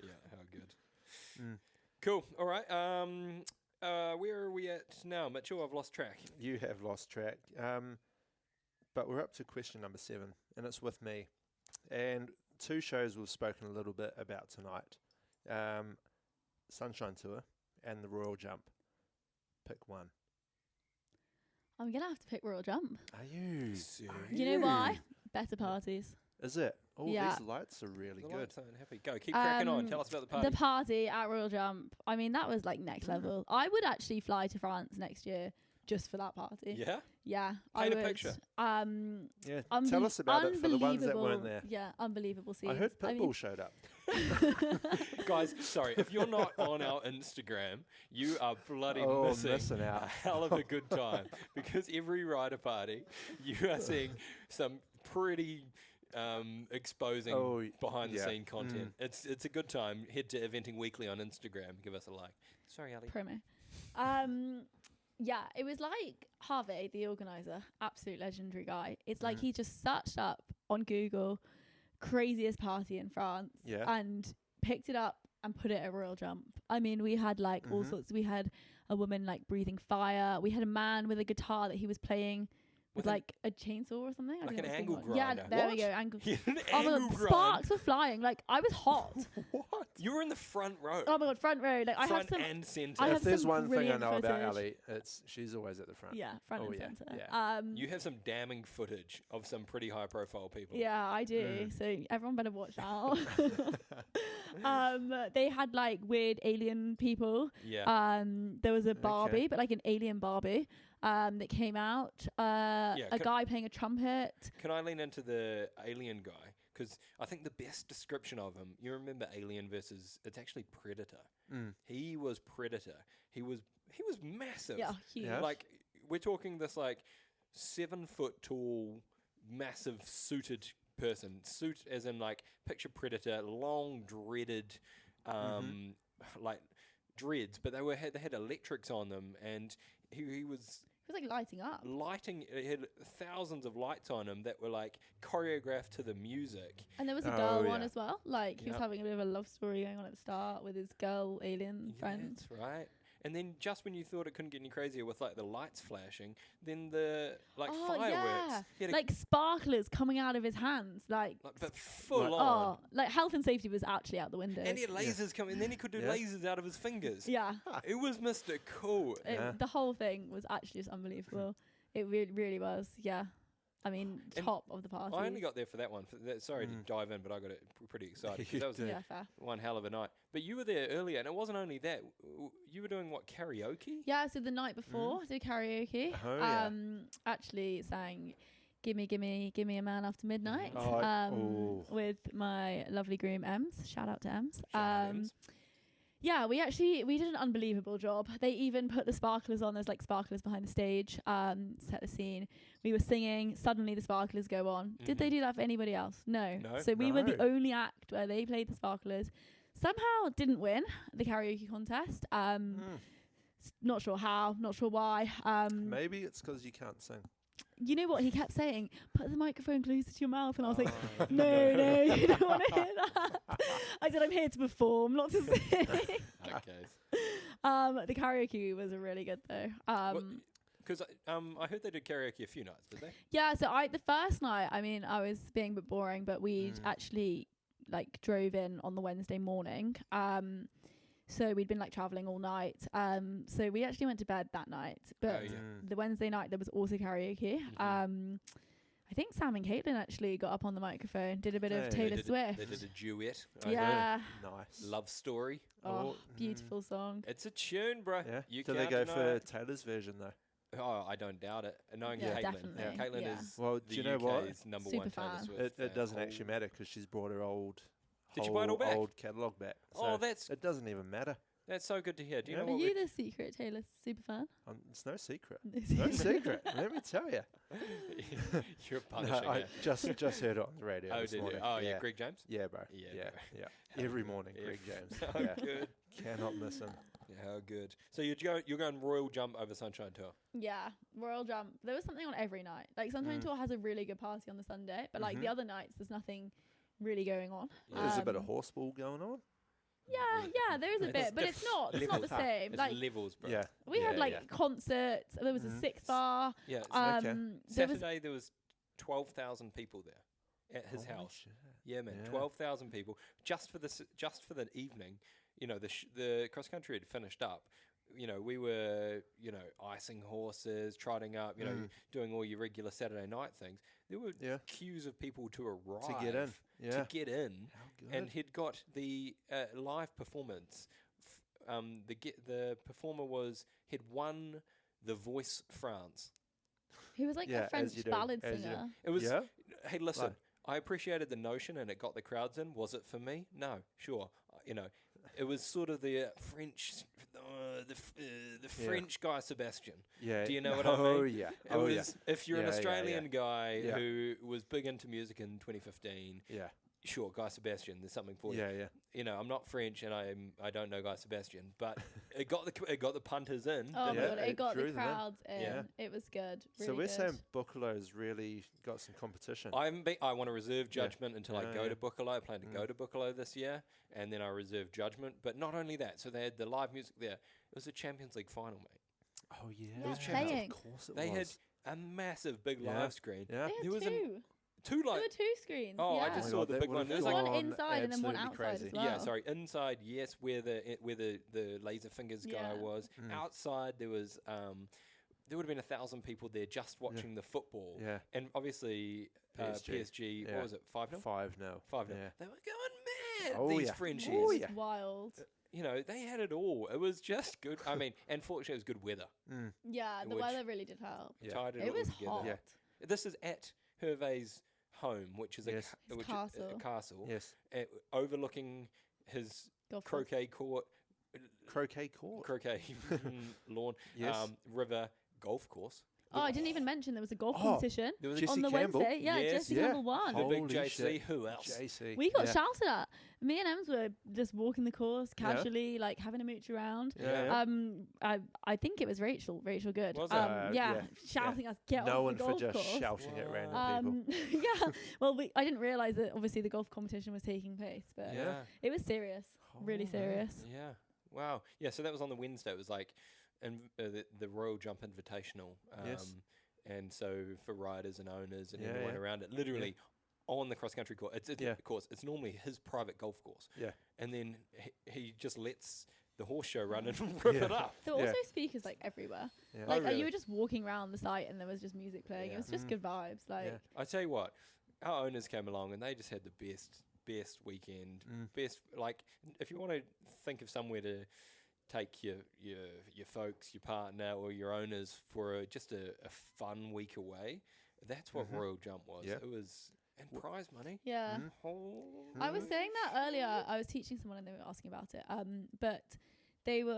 Yeah, how good. Mm. Cool. All right. Where are we at now, Mitchell? I've lost track. You have lost track. But we're up to question number 7, and it's with me. And 2 shows we've spoken a little bit about tonight. Sunshine Tour and the Royal Jump. Pick one. I'm gonna have to pick Royal Jump. Are you? You know why? Better parties. Is it? Oh, Yeah. these lights are really The good. lights aren't happy. Go. Keep cracking on. Tell us about the party. The party at Royal Jump. I mean, that was like next level. I would actually fly to France next year just for that party. Yeah. Yeah, I Paint a would. picture. Yeah, tell us about it for the ones that weren't there. Yeah, unbelievable scenes. I heard Pitbull mean, showed up. Guys, sorry, if you're not on our Instagram, you are bloody missing out. a hell of a good time because every rider party, you are seeing some pretty exposing behind the scene content. It's a good time. Head to Eventing Weekly on Instagram. Give us a like. Sorry, Ali. promo. Yeah, it was like Harvey, the organizer, absolute legendary guy. It's like he just searched up on Google craziest party in France and picked it up and put it at Royal Jump. I mean, we had like all sorts. We had a woman like breathing fire. We had a man with a guitar that he was playing with like a chainsaw or something. Like I don't know an what's going angle on. grinder. Yeah, there we What? go. Angle. An Oh my angle god, grind. sparks were flying. Like I was hot. What? You were in the front row. Oh my god, front row. Like I have Front some. and centre. I have If there's some one thing I brilliant know about footage. Ali, it's she's always at the front. Yeah, front Oh, and yeah, center. yeah. You have some damning footage of some pretty high profile people. Yeah, I do. So everyone better watch out. They had like weird alien people. Yeah. There was a Barbie, but like an alien Barbie, that came out. A guy playing a trumpet. Can I lean into the alien guy? Because I think the best description of him, you remember Alien versus, it's actually Predator. He was Predator. He was massive. Yeah, huge. Yeah. Like, we're talking this like 7 foot tall, massive suited person. Suit as in like, picture Predator, long dreaded, like dreads, but they had electrics on them, and he was It was like lighting up. It had thousands of lights on him that were like choreographed to the music. And there was a girl one yeah. as well. Like he was Yep. having a bit of a love story going on at the start with his girl alien friend. That's right. And then just when you thought it couldn't get any crazier with like the lights flashing, then the like fireworks. Yeah. He had a- Like sparklers coming out of his hands. Like but full Like- on. like health and safety was actually out the window. And he had lasers coming, and then he could do Yeah. lasers out of his fingers. Yeah. It was Mr. Cool. Yeah. The whole thing was actually just unbelievable. It really was. Yeah. I mean, And top of the party. I only got there for that one. Sorry to dive in, but I got it pretty excited because that was Yeah, fair. one hell of a night. But you were there earlier, and it wasn't only that. You were doing what, karaoke? Yeah, so the night before, did karaoke. Oh, yeah. Actually sang Gimme a Man After Midnight Oh. with my lovely groom Ems. Shout out to Ems. Shout out Ems. Yeah, we did an unbelievable job. They even put the sparklers on. There's like sparklers behind the stage, set the scene. We were singing. Suddenly the sparklers go on. Did they do that for anybody else? No. No. So we were the No. only act where they played the sparklers. Somehow didn't win the karaoke contest. Not sure how, not sure why. Maybe it's because you can't sing. You know what he kept saying? Put the microphone closer to your mouth. And I was like, Oh. no, you don't want to hear that. I said, I'm here to perform, not to sing. Okay. The karaoke was really good though. Because I heard they did karaoke a few nights, did they? Yeah, so the first night, I mean, I was being a bit boring, but we actually like drove in on the Wednesday morning. So we'd been like traveling all night. So we actually went to bed that night. But the Wednesday night there was also karaoke. I think Sam and Caitlin actually got up on the microphone, did a bit of Hey. Taylor They Swift. did a duet. I Yeah. Nice. heard. Love story. Oh, beautiful song. It's a tune, bro. Yeah. You Do they can't go deny for it. Taylor's version though? Oh, I don't doubt it. Knowing Yeah, Caitlin, definitely. Caitlin Yeah. is Well, the do you know what? UK's number Super one Taylor fan. Swift It doesn't fan. actually matter because she's brought her Did she buy it all back? old catalogue back. Oh, So that's it doesn't even matter. that's so good to hear. Do you Yeah. know Are what? you the secret Taylor super fan? It's no secret. No No secret. Let me tell you. You're No, punishing I it. just heard it on the radio Oh, this did you? morning. Oh, yeah, Greg James. Yeah, bro. Yeah, Yeah, bro. yeah. How Every good. morning, Greg James. How Yeah. good. Cannot miss him. How good. So you're going Royal Jump over Sunshine Tour. Yeah, Royal Jump. There was something on every night. Like Sunshine Tour has a really good party on the Sunday, but like the other nights, there's nothing really going on. There's a bit of horseball going on. Yeah, there is a bit, but it's not the levels. same. It's like levels, bro. Yeah. we had like concerts. There was a 6 bar. Yeah. There was Saturday there was 12,000 people there at his Holy house. shit. Yeah, man, Yeah. 12,000 people just for the evening. You know, the cross country had finished up. You know, we were, icing horses, trotting up, doing all your regular Saturday night things. There were queues of people to arrive. To get in. Yeah. To get in. How good. And he'd got the live performance. The performer he'd won The Voice France. he was like Yeah, a as French you do, ballad as you do. singer. It was. Yeah? Hey, listen. Like- I appreciated the notion, and it got the crowds in. Was it for me? No, sure. It was sort of the French, the French Guy Sebastian. Yeah. Do you know what I mean? Oh, yeah. It was if you're an Yeah, yeah, Australian yeah. guy Yeah. who was big into music in 2015. Yeah. Sure, Guy Sebastian. There's something for you. Yeah, yeah. I'm not French, and I don't know Guy Sebastian, but it got the punters in. Oh my Yeah, god, it it got drew the them in. crowds in. Yeah. It was good. Really So we're good. saying Buccalo's really got some competition. I want to reserve judgment until I Yeah, go yeah. to Buccalo. I plan to go to Buccalo this year, and then I reserve judgment. But not only that, so they had the live music there. It was a Champions League final, mate. Oh, yeah. Yeah, was playing. Of course it They had was. a massive big Yeah. live screen. Yeah. They there was had two. Two There like were 2 screens. Oh, yeah. I just my saw God, the that big would've one. There's There's like one gone inside and then one absolutely outside crazy. as well. yeah, sorry, inside yes, where the laser fingers guy Yeah. was. Outside there was there would have been 1,000 people there just watching the football. Yeah. And obviously PSG, Yeah. what was it, 5-0? 5-0. 5-0. Yeah. They were going mad, Oh, these yeah. Frenchies. Oh, It yeah. was wild. They had it all. It was just good. I mean, and fortunately it was good weather. Yeah, the Which- weather really did help. Yeah. Tied It all was together. hot. Yeah. This is at Hervé's home, which is Yes. His a castle. castle Yes. overlooking his Golf course. croquet court, Croquet court. croquet lawn, Yes. river, golf course. Oh, I didn't even mention there was a golf Oh, competition There was Jesse on the Campbell? Wednesday. Yeah, Yes. Jesse Yeah. Campbell won. the big Holy JC. shit. Who else? JC. We got yeah. shouted at. Me and Ems were just walking the course casually, like having a mooch around. Yeah. I think it was Rachel. Rachel Good. Was it? Yeah, shouting us get No off one the for golf just course. shouting at random people. Yeah. Well, I didn't realise that obviously the golf competition was taking place, but Yeah. it was serious, really serious. Yeah. Wow. Yeah. So that was on the Wednesday. It was like the Royal Jump Invitational. Yes. And so for riders and owners and Yeah, everyone yeah. around it, literally on the cross country course. Of course, it's normally his private golf course. Yeah. And then he just lets the horse show run and rip it up. There were also speakers like everywhere. Yeah. Like really? you were just walking around the site and there was just music playing. Yeah. It was just good vibes. Like I tell you what, our owners came along and they just had the best weekend. Best, like, if you want to think of somewhere to take your folks, your partner, or your owners for just a fun week away, that's what Royal Jump was. Yeah. It was, and prize money. yeah. I was saying that earlier. I was teaching someone and they were asking about it. But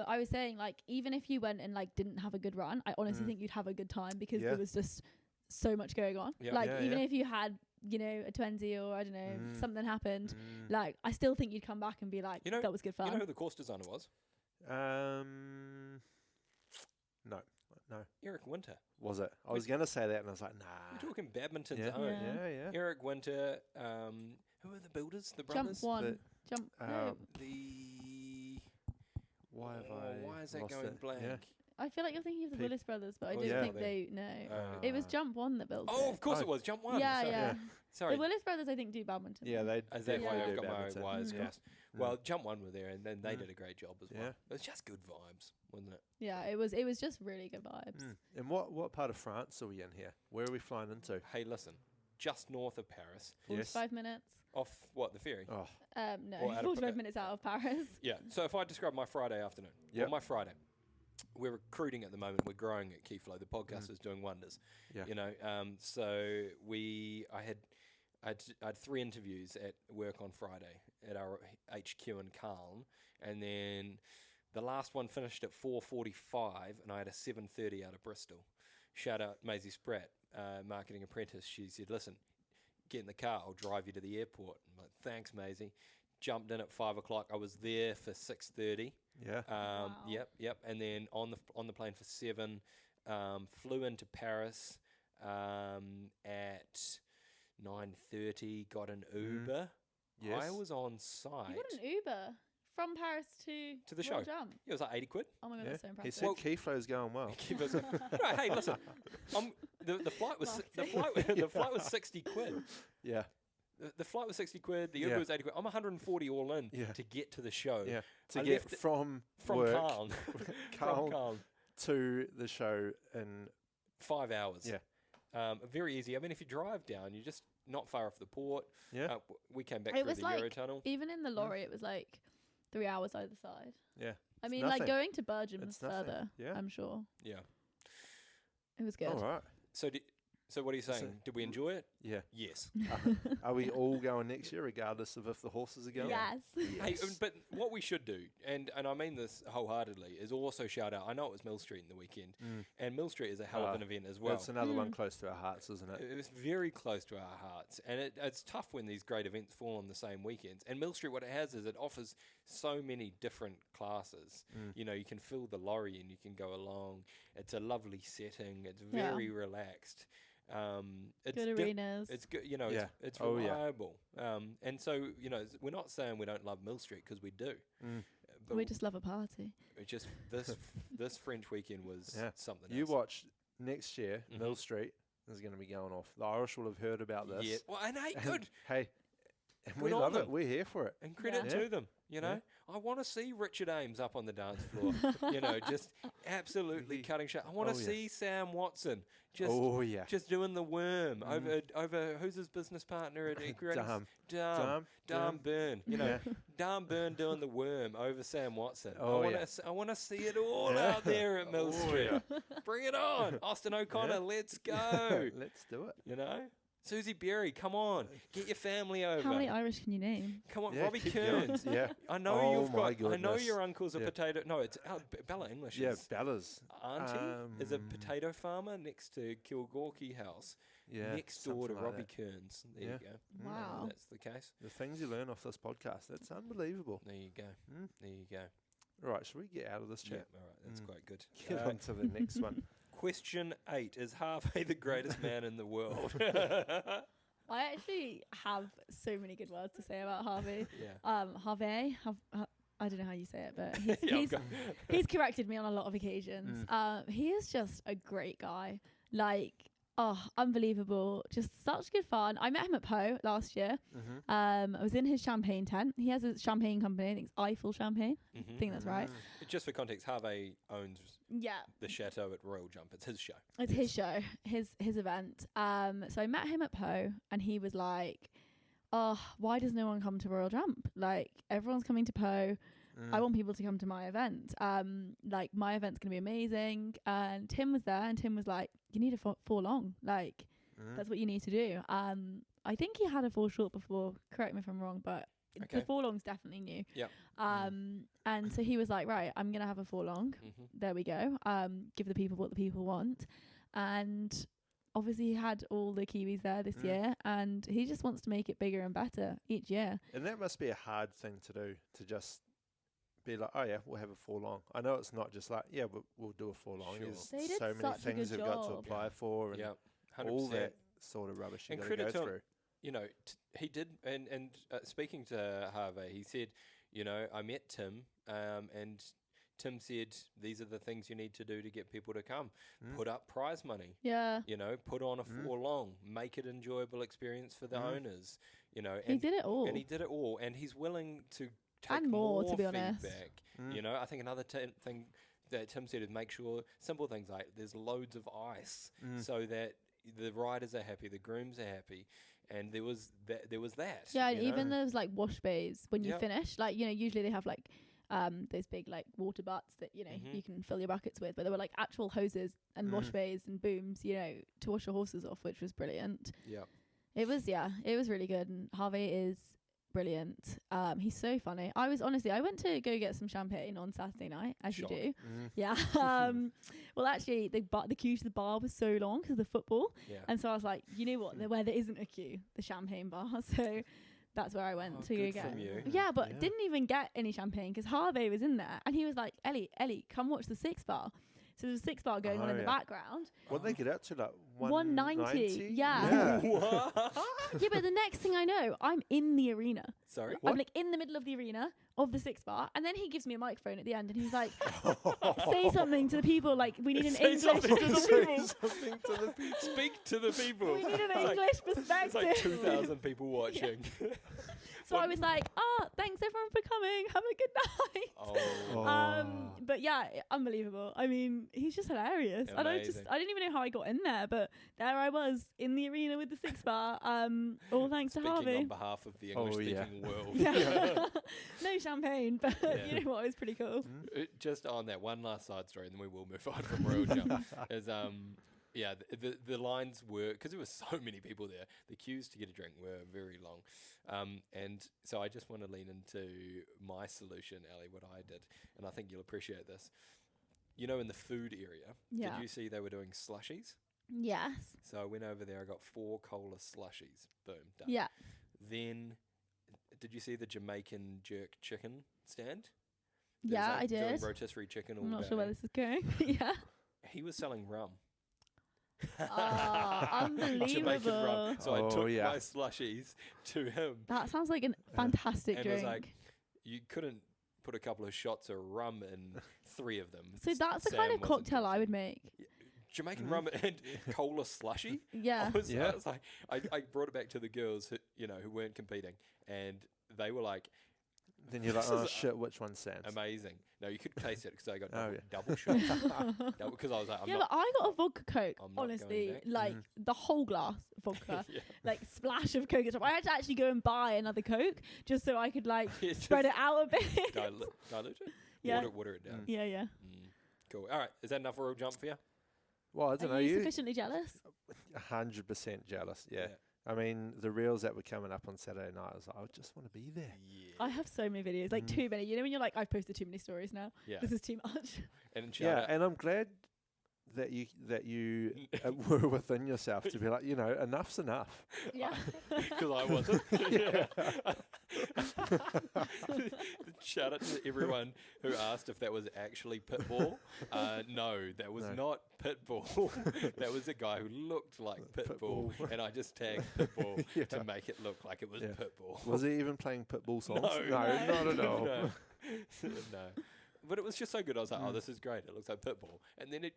I was saying, like, even if you went and like didn't have a good run, I honestly think you'd have a good time because there was just so much going on. Yeah. Like Yeah, even yeah. if you had, a 20 or I don't know, something happened, like I still think you'd come back and be like, that was good fun. You know who the course designer was? No. Eric Winter. Was it? I was going to say that and I was like, nah. We're talking badminton's Yeah. own. Yeah. Eric Winter. Who are the builders? The brothers? Jump one. Jump. No. The why is that lost going it. blank? Yeah. I feel like you're thinking of the Peop- Willis brothers, but I Oh, don't yeah. think they. No. It was Jump One that built Oh, it. of course it was. Jump one. Yeah, Sorry. yeah. Sorry. The Willis brothers, I think, do badminton. Yeah, they Is that why Yeah. I've do got my badminton. wires Yeah. crossed? Well, Jump One were there, and then they did a great job as well. Yeah. It was just good vibes, wasn't it? Yeah, it was just really good vibes. And what part of France are we in here? Where are we flying into? Hey, listen, just north of Paris, 45 minutes. off what, the ferry? Oh, No, Or out of 45 minutes out of Paris. Yeah. So if I describe my Friday afternoon, Yep. my Friday, we're recruiting at the moment. We're growing at Keyflow. The podcast is doing wonders. Yeah. So I had 3 interviews at work on Friday at our HQ in Calne, and then the last one finished at 4:45, and I had a 7:30 out of Bristol. Shout out Maisie Spratt, marketing apprentice. She said, "Listen, get in the car. I'll drive you to the airport." I'm like, "Thanks, Maisie." Jumped in at 5 o'clock. I was there for 6:30. yeah. Wow. Yep. And then on the plane for 7, flew into Paris at 9:30. Got an Uber. Yes. I was on site. You got an Uber from Paris to the Royal show. Jump. It was like 80 quid. Oh my god, Yeah. that's so He impressive. said Keyflow's going well. Give us right, hey, listen. The flight was the flight was 60 quid. Yeah. The flight was 60 quid. The Uber Yeah. was 80 quid. I'm 140 all in Yeah. to get to the show. Yeah. To I get left it from from work, Calne. From Calne. to the show in 5 hours. Yeah. Very easy. I mean, if you drive down, you're just not far off the port. Yeah. We came back It through was the like Eurotunnel. even in the lorry, it was like 3 hours either side. Yeah. I It's mean, like nothing. going to Bergen was It's nothing. further. Yeah. I'm sure Yeah. it was good. All right. So what are you saying? Did we enjoy it? Yeah. Yes. Are we all going next year, regardless of if the horses are going? Yes. Hey, but what we should do, and I mean this wholeheartedly, is also shout out. I know it was Mill Street in the weekend, and Mill Street is a hell of an event as well. It's another one close to our hearts, isn't it? It was very close to our hearts, and it's tough when these great events fall on the same weekends. And Mill Street, what it has is it offers so many different classes. You know, you can fill the lorry and you can go along. It's a lovely setting. It's very relaxed. It's Good arenas. It's good. You know, Yeah. it's Oh, yeah. reliable. And so we're not saying we don't love Mill Street because we do. But We just love a party. it just this French weekend was Yeah. something You else. watch next year, Mill Street is going to be going off. The Irish will have heard about this. Yeah. Well, and hey, And good. Hey, and Good we on love them. it. We're here for it. And credit Yeah. to them, you know. I want to see Richard Ames up on the dance floor, just absolutely cutting shit. I want to Oh, yeah. see Sam Watson just Oh, yeah. just doing the worm over who's his business partner at Equirates? Dom Byrne, Dom Byrne doing the worm over Sam Watson. Oh, I want to see it all Yeah. out there at Mill Oh, Street. yeah. Bring it on, Austin O'Connor. Yeah. Let's go. Let's do it. You know. Susie Berry, come on, get your family over. How many Irish can you name? Come on, Yeah, Robbie keep going. Kearns. Yeah. I know Oh you've my got. I know goodness. your uncle's a Yeah. potato. No, it's Bella English. Yeah, is Bella's. auntie is a potato farmer next to Kilgorky House, Yeah, next door to something like Robbie that. Kearns. There Yeah. you go. Wow. That's the case. The things you learn off this podcast, that's unbelievable. There you go. Mm. There you go. Right, should we get out of this Yeah, chat? all right, that's quite good. Get on to the next one. Question 8: Is Harvey the greatest man in the world? I actually have so many good words to say about Harvey. Yeah. Harvey, I don't know how you say it, but Yeah, I've got- he's corrected me on a lot of occasions. He is just a great guy. Like, unbelievable. Just such good fun. I met him at Poe last year. I was in his champagne tent. He has a champagne company. I think it's Eiffel Champagne. I think that's right. Just for context, Harvey owns Yeah. the chateau at Royal Jump. It's his show. It's his show, his event. So I met him at Poe, and he was like, "Oh, why does no one come to Royal Jump? Like, everyone's coming to Poe. I want people to come to my event. Like, my event's gonna be amazing." And Tim was there, and Tim was like, "You need a 4 long. Like, that's what you need to do." I think he had a 4 short before. Correct me if I'm wrong, but the 4 long's definitely new. Yep. And so he was like, "Right, I'm gonna have a 4 long. There we go. Give the people what the people want." And obviously he had all the Kiwis there this year, and he just wants to make it bigger and better each year. And that must be a hard thing to do, to just be like, oh yeah, we'll have a 4 long. I know it's not just like, yeah, we'll do a 4 long. Sure. There's They did so many such a things good you've got to job. apply for, and Yeah, 100%. all that sort of rubbish you And got to go credit to him, through. you know, he did, and speaking to Harvey, he said, you know, I met Tim, and Tim said, these are the things you need to do to get people to come. Put up prize money. Yeah. You know, put on a 4 long, make it enjoyable experience for the owners. You know, He did it all. and he did it all, and he's willing to take And more, to be honest. feedback. You know, I think another thing that Tim said is make sure simple things like there's loads of ice so that the riders are happy, the grooms are happy, and there was that. Yeah, you and even know? those like wash bays when you Yep. finish, like, you know, usually they have like those big like water butts that, you know, you can fill your buckets with, but there were like actual hoses and wash bays and booms, you know, to wash your horses off, which was brilliant. Yeah. It was really good, and Harvey is brilliant. He's so funny. I went to go get some champagne on Saturday night, as Shock. you do. Yeah. Well, actually, the queue to the bar was so long because of the football, Yeah. and so I was like, you know what? Where there isn't a queue, the champagne bar. So that's where I went Oh, to go good get. from you. Yeah, but Yeah. didn't even get any champagne because Harvey was in there, and he was like, Ellie, come watch the 6 bar. So there's a 6 bar going on Oh, in the yeah. background. What did they get up to, like 190? Yeah. Yeah, but the next thing I know, I'm in the arena. Sorry. I'm like in the middle of the arena of the 6 bar, and then he gives me a microphone at the end, and he's like, "Say something to the people. Like, we need an Say English something to the perspective. people. Speak to the people. We need an It's like- English It's perspective." like 2,000 people watching. So I was like, thanks everyone for coming. Have a good night. But yeah, unbelievable. I mean, he's just hilarious. And I Amazing. didn't even know how I got in there, but there I was in the arena with the 6 bar. All thanks to Speaking Harvey. on behalf of the English-speaking world. Yeah. No champagne, but Yeah. you know what? It was pretty cool. Just on that one last side story, and then we will move on from Royal Jump. Is yeah, the lines were, because there were so many people there. The queues to get a drink were very long, and so I just want to lean into my solution, Ellie, what I did, and I think you'll appreciate this. You know, in the food area, Yeah. did you see they were doing slushies? Yes. So I went over there. I got 4 cola slushies. Boom, done. Yeah. Then, did you see the Jamaican jerk chicken stand? There's Yeah, like I doing did. rotisserie chicken all I'm not day. sure where this is going. Yeah. He was selling rum. Unbelievable. Jamaican rum. So I Oh, took yeah. my slushies to him. That sounds like a fantastic And drink. was like, you couldn't put a couple of shots of rum in 3 of them. So that's the Sam kind of wasn't cocktail I drinking. would make. Jamaican rum and cola slushy. Yeah. I was like, I brought it back to the girls who, who weren't competing, and they were like, Then you're like, This oh is shit, which one Sam's? amazing. No, you could taste it because I got Oh, double shots. Because I was like, I'm Yeah, not. but I got a vodka Coke, I'm not going honestly, back. like the whole glass of vodka, Yeah. like splash of Coke. I had to actually go and buy another Coke just so I could like It's spread just it out a bit. dilute it? Yeah. Water it down. Yeah, yeah. Cool. All right. Is that enough for a jump for you? Well, I don't know. Are you You sufficiently jealous? 100% jealous. Yeah. I mean, the reels that were coming up on Saturday night, I was like, I just want to be there. Yeah. I have so many videos, like too many. You know when you're like, I've posted too many stories now. Yeah. This is too much. And Yeah, and I'm glad that you were within yourself to be like, enough's enough. Yeah. because I wasn't. Shout out to everyone who asked if that was actually Pitbull. No, that was not Pitbull. That was a guy who looked like Pitbull, and I just tagged Pitbull to make it look like it was Pitbull. Was he even playing Pitbull songs? No, not at all. No. No. But it was just so good. I was like, oh, this is great. It looks like Pitbull. And then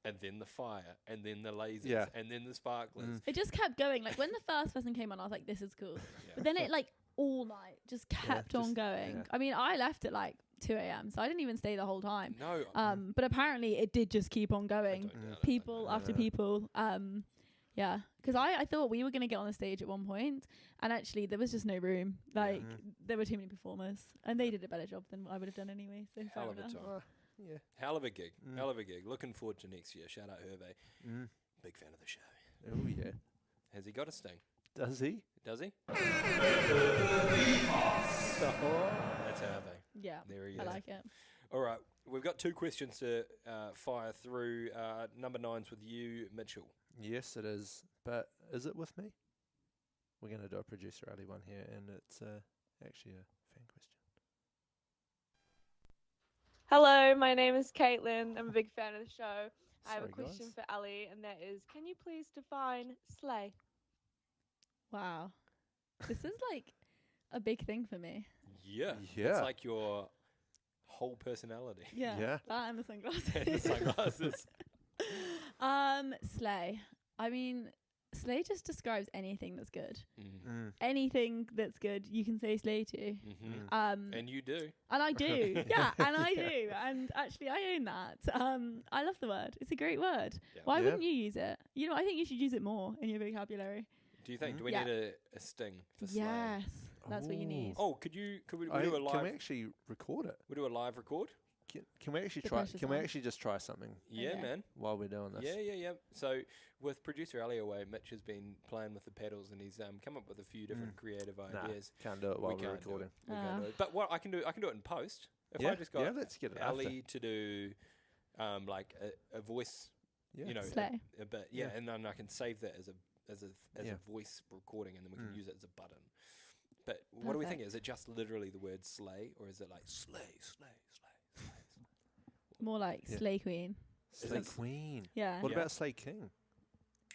and then the fire, and then the lasers, and then the sparklers. It just kept going. Like when the first person came on, I was like, this is cool. Yeah. But then it like all night just kept on going. yeah. I mean, I left at like 2 a.m, so I didn't even stay the whole time. No. But apparently it did just keep on going. don't doubt it. People after people. Yeah, because I thought we were going to get on the stage at one point, and actually there was just no room. Like there were too many performers, and they did a better job than I would have done anyway. So fair Hell of a enough. time. Yeah. Hell of a gig. Hell of a gig. Looking forward to next year. Shout out Hervé. Big fan of the show. Oh, yeah. Has he got a sting? Does he? Does he? That's Hervé. Yeah, There he is. I like it. All right. We've got 2 questions to fire through. Number 9's with you, Mitchell. Yes, it is. But is it with me? We're going to do a producer Ellie one here, and it's actually a fan question. Hello, my name is Caitlin. I'm a big fan of the show. I have a Sorry, question guys. for Ellie, and that is, can you please define slay? Wow, this is like a big thing for me. Yeah. Yeah. It's like your whole personality. Yeah, Yeah. that and the sunglasses. And the sunglasses. Slay. I mean, slay just describes anything that's good. Mm. Anything that's good, you can say slay to. Mm-hmm. And you do. And I do. Yeah, and I do. And actually, I own that. I love the word. It's a great word. Yeah. Why Yeah. wouldn't you use it? You know, I think you should use it more in your vocabulary. Do you think? Do we Yeah. need a sting for slay? Yes, that's what you need. Oh, could we do a Can we live? actually record it? We do a live record? Can we actually The try? pressure's Can we on. actually just try something Yeah, Okay. man. while we're doing this? Yeah. So with producer Ali away, Mitch has been playing with the pedals, and he's come up with a few different creative Nah, ideas. can't do it while we're can't do recording. it. We can't do it. But what I can do it in post. If Yeah, I just got yeah, let's get it after. Ali to do like a voice, Yeah. you know, Slay. a bit, Yeah. and then I can save that as Yeah. a voice recording, and then we can use it as a button. But what do we think? Is it just literally the word slay, or is it like slay? More like Yeah. slay queen. Slay it- Queen. Yeah. What Yeah. about Slay King?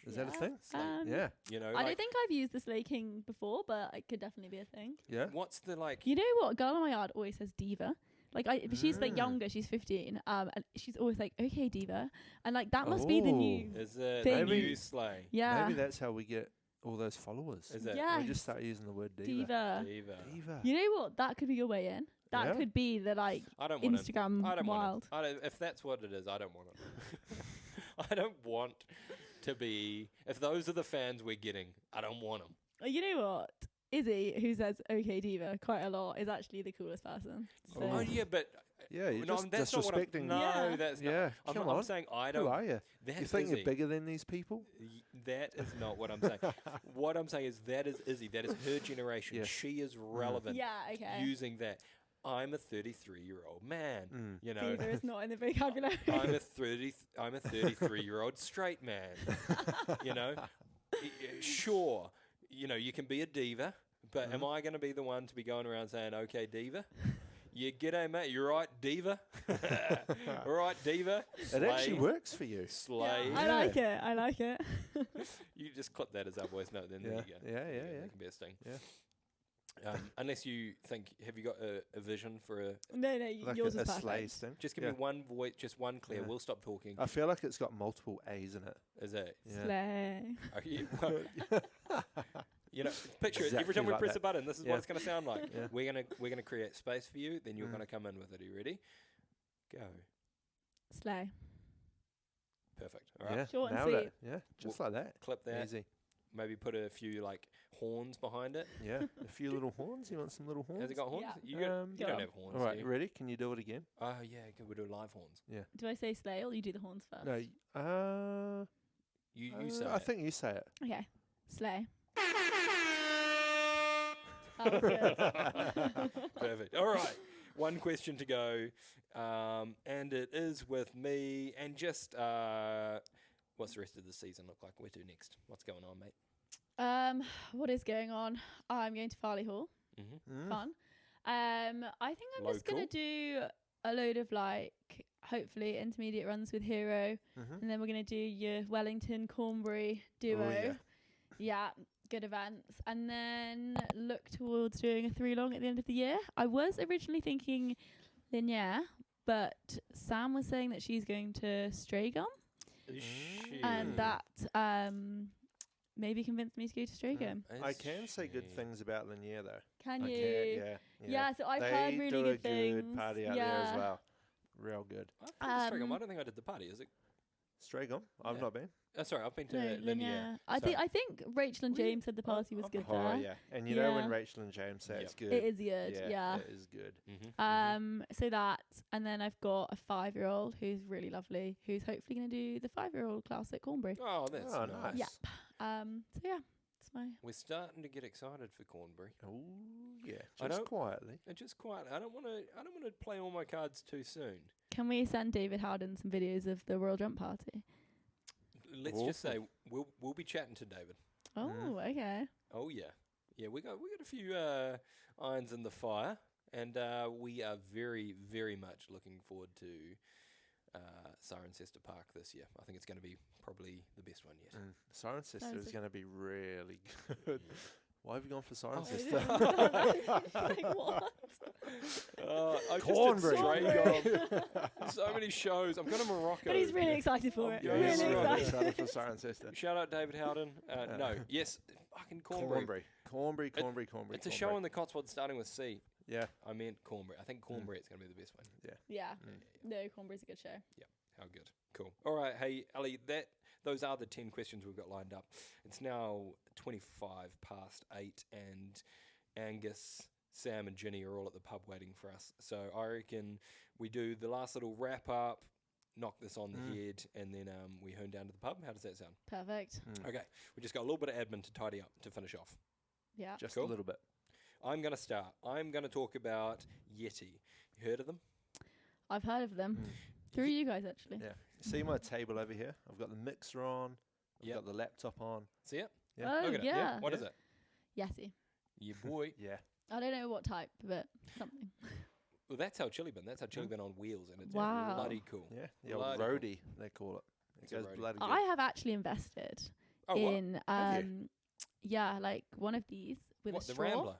Is that a Yeah. thing? Yeah. You know, I like, don't think I've used the slay king before, but it could definitely be a thing. Yeah. what's the like? You know what? A girl in my yard always says diva. Like but she's like Mm. younger. She's 15. And she's always like, okay, diva. And like that must be the new. Is it thing. the Maybe- new slay? Yeah. Maybe that's how we get all those followers. Is it Yeah. We just start using the word diva. diva. diva? Diva. You know what? That could be your way in. That Yeah. could be the like I don't want Instagram I don't wild. want it. If that's what it is, I don't want it. I don't want to be. If those are the fans we're getting, I don't want them. You know what? Izzy, who says okay diva quite a lot, is actually the coolest person. So Oh yeah, but Yeah, you're no, just that's not what I'm, disrespecting. no, Yeah. that's Yeah, not. come I'm on. saying I Who don't. are you? That's You think Izzy. you're bigger than these people? That is not what I'm saying. What I'm saying is that is Izzy. That is her generation. Yes. She is relevant. yeah, okay. Using that. I'm a 33-year-old man. You know, Diva is not in the vocabulary. I'm a 33-year-old straight man. You know, sure, you know, you can be a diva, but am I going to be the one to be going around saying, "Okay, diva"? Yeah, g'day, mate. You're right, diva. All right, diva. It actually works for you. Slay. I like it. I like it. You just clip that as our voice note, then there Yeah, you go. yeah. That can be a sting. Yeah. Unless you think, have you got a vision for a? No, Like yours a is slay perfect. sting. Just give Yeah. me one voice, just one clear. Yeah. We'll stop talking. I feel like it's got multiple A's in it. Is it? Yeah. Slay. Are you, you know, picture it. Every Exactly time we like press that. a button, this is Yeah. what it's going to sound like. Yeah. We're gonna create space for you. Then you're gonna come in with it. Are you ready? Go. Slay. Perfect. All right. Yeah, Short and nailed sweet. it. Yeah, just like that. Clip that. Easy. Maybe put a few like horns behind it. Yeah, a few little horns. You want some little horns? Has it got horns? Yeah. You, got, you Go don't on. have horns. All right, do you? ready? Can you do it again? Oh yeah, we do live horns. Do I say slay or you do the horns first? No. You say I it. think you say it. Okay. Slay. That was good. Perfect. All right. One question to go. And it is with me. And just what's the rest of the season look like? Where to next? What's going on, mate? What is going on? I'm going to Farley Hall. Mm-hmm. Fun. I think I'm just going to do a load of hopefully intermediate runs with Hero. And then we're going to do your Wellington Cornbury duo. Oh, yeah, good events. And then look towards doing a 3-long at the end of the year. I was originally thinking Linear, but Sam was saying that she's going to Stratham. And that maybe convinced me to go to Stratham. I can say good things about Lanier though. Can I you? can, Yeah, so I've they heard really do good a things. good party out there as well. Real good. I've been to Stratham. I don't think I did the party. Is it? Stratham? I've not been. Sorry, I've been to No, Linear. I think Rachel and James said the party was good Oh there. yeah, and you know when Rachel and James say it's good. It is good. Yeah. It is good. So that, and then I've got a 5-year-old who's really lovely, who's hopefully going to do the 5-year-old class at Cornbury. Oh, that's nice. Yep. So yeah, it's my. We're starting to get excited for Cornbury. Oh yeah, I just don't- quietly. Just quietly. I don't want to play all my cards too soon. Can we send David Howden some videos of the Royal Jump Party? Let's just say we'll be chatting to David. Oh, okay. Oh yeah, we got a few irons in the fire, and we are very very much looking forward to Cirencester Park this year. I think it's going to be probably the best one yet. Cirencester is going to be really good. Why have you gone for Oh, Cirencester? what? Cornbury. So many shows. I'm going to Morocco. But he's really excited for it. Yeah, Really he's excited. excited for Cirencester. Shout out David Howden. No, yes, fucking Cornbury. Cornbury. It's a show in the Cotswolds starting with C. Yeah. I meant Cornbury. I think Cornbury is going to be the best one. Yeah. No, Cornbury's a good show. Yeah. How good. Cool. All right. Hey, Ali, those are the 10 questions we've got lined up. It's now 25 past 8 and Angus, Sam and Ginny are all at the pub waiting for us. So I reckon we do the last little wrap up, knock this on the head, and then we hone down to the pub. How does that sound? Perfect. Okay. We just got a little bit of admin to tidy up to finish off. Yeah. Just Cool. a little bit. I'm going to start. I'm going to talk about Yeti. You heard of them? I've heard of them. Through you guys, actually. Yeah. See my table over here? I've got the mixer on. I've got the laptop on. See it? Yeah. Oh, Look at it. yeah. What is it? Yeti. Yeah, boy. Yeah. I don't know what type, but something. Well, that's how Chili Bin. That's how Chili Bin on wheels, and it's Wow. bloody cool. Yeah. The old Bloody cool. roadie, they call it. It's It a goes roadie. bloody good. I have actually invested Oh, what? in Have you? like one of these with What, a the straw. Rambler?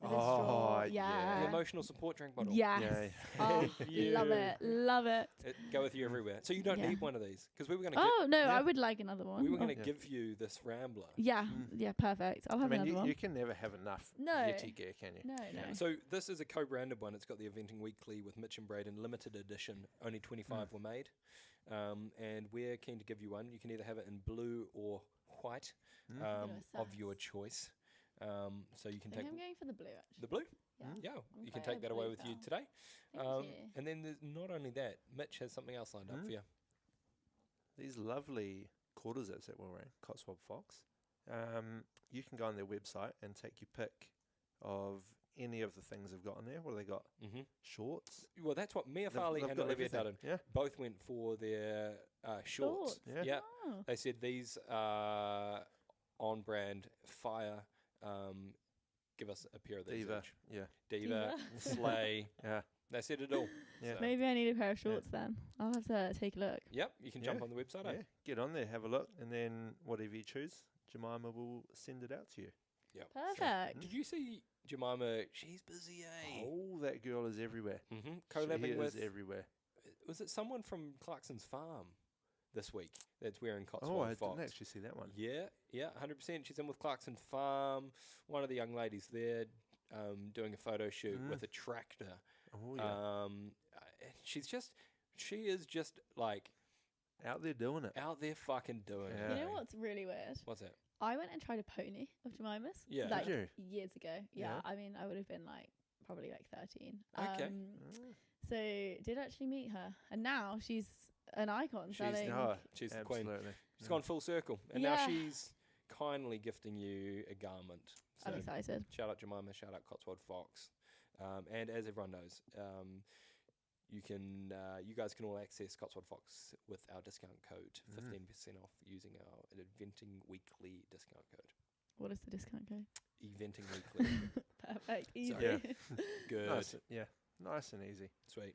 With a straw. Oh, The Yeah. emotional support drink bottle. Yes. Yeah. Oh, Yeah. love it. Love it. It go with you everywhere. So you don't Yeah. need one of these because we were going to. Oh no, Yeah. I would like another one. We were going to Yeah. give you this Rambler. Yeah. Yeah. Perfect. I'll I have mean, another one. you can never have enough No. Yeti gear, can you? No. No. So this is a co-branded one. It's got the Eventing Weekly with Mitch and Brayden, limited edition. Only 25 were made, and we're keen to give you one. You can either have it in blue or white, Bit of a of your sass. choice. So you can I take think I'm going for the blue actually. the blue. Yeah. Yeah, you can Okay. take that away with you Blue today. Thank you. And then there's not only that, Mitch has something else lined up for you. These lovely quarter zips that we're wearing, Cotswold Fox. You can go on their website and take your pick of any of the things they've got in there. What have they got? Mm-hmm. Shorts? Well, that's what Mia They've- Farley they've and got Olivia everything. Dutton Yeah. both went for their shorts. Yeah. Yeah. Oh. They said these are on brand fire. Give us a pair of these Diva. each. Yeah. Diva, Diva. Slay. Yeah. They said it all. Yeah. So, Maybe I need a pair of shorts then. I'll have to take a look. Yep, you can jump Yeah. on the website. Yeah. Get on there, have a look, and then whatever you choose, Jemima will send it out to you. Yep. Perfect. Did you see Jemima? She's busy, eh? Oh, that girl is everywhere. Mm-hmm. She Collabing with. is everywhere. Was it someone from Clarkson's Farm this week that's wearing Oh, Cotswold I Fox? didn't actually see that one. Yeah, 100%. She's in with Clarkson Farm. One of the young ladies there doing a photo shoot with a tractor. Oh, yeah. She is just like Out there doing it. out there fucking doing it. Yeah. You know what's really weird? What's that? I went and tried a pony of Jemima's. Yeah. Like Did years ago. Yeah. Yeah. I mean, I would have been like probably like 13. Okay. So did actually meet her, and now she's an icon. She's selling. She's the queen. Absolutely. She's gone full circle, and now Yeah. she's kindly gifting you a garment. I'm So, excited. shout out Jemima, shout out Cotswold Fox. And as everyone knows, you guys can all access Cotswold Fox with our discount code, 15% off using our Eventing Weekly discount code. What is the discount code? Eventing Weekly. Perfect. Easy. Sorry. Good. Nice and easy. Sweet.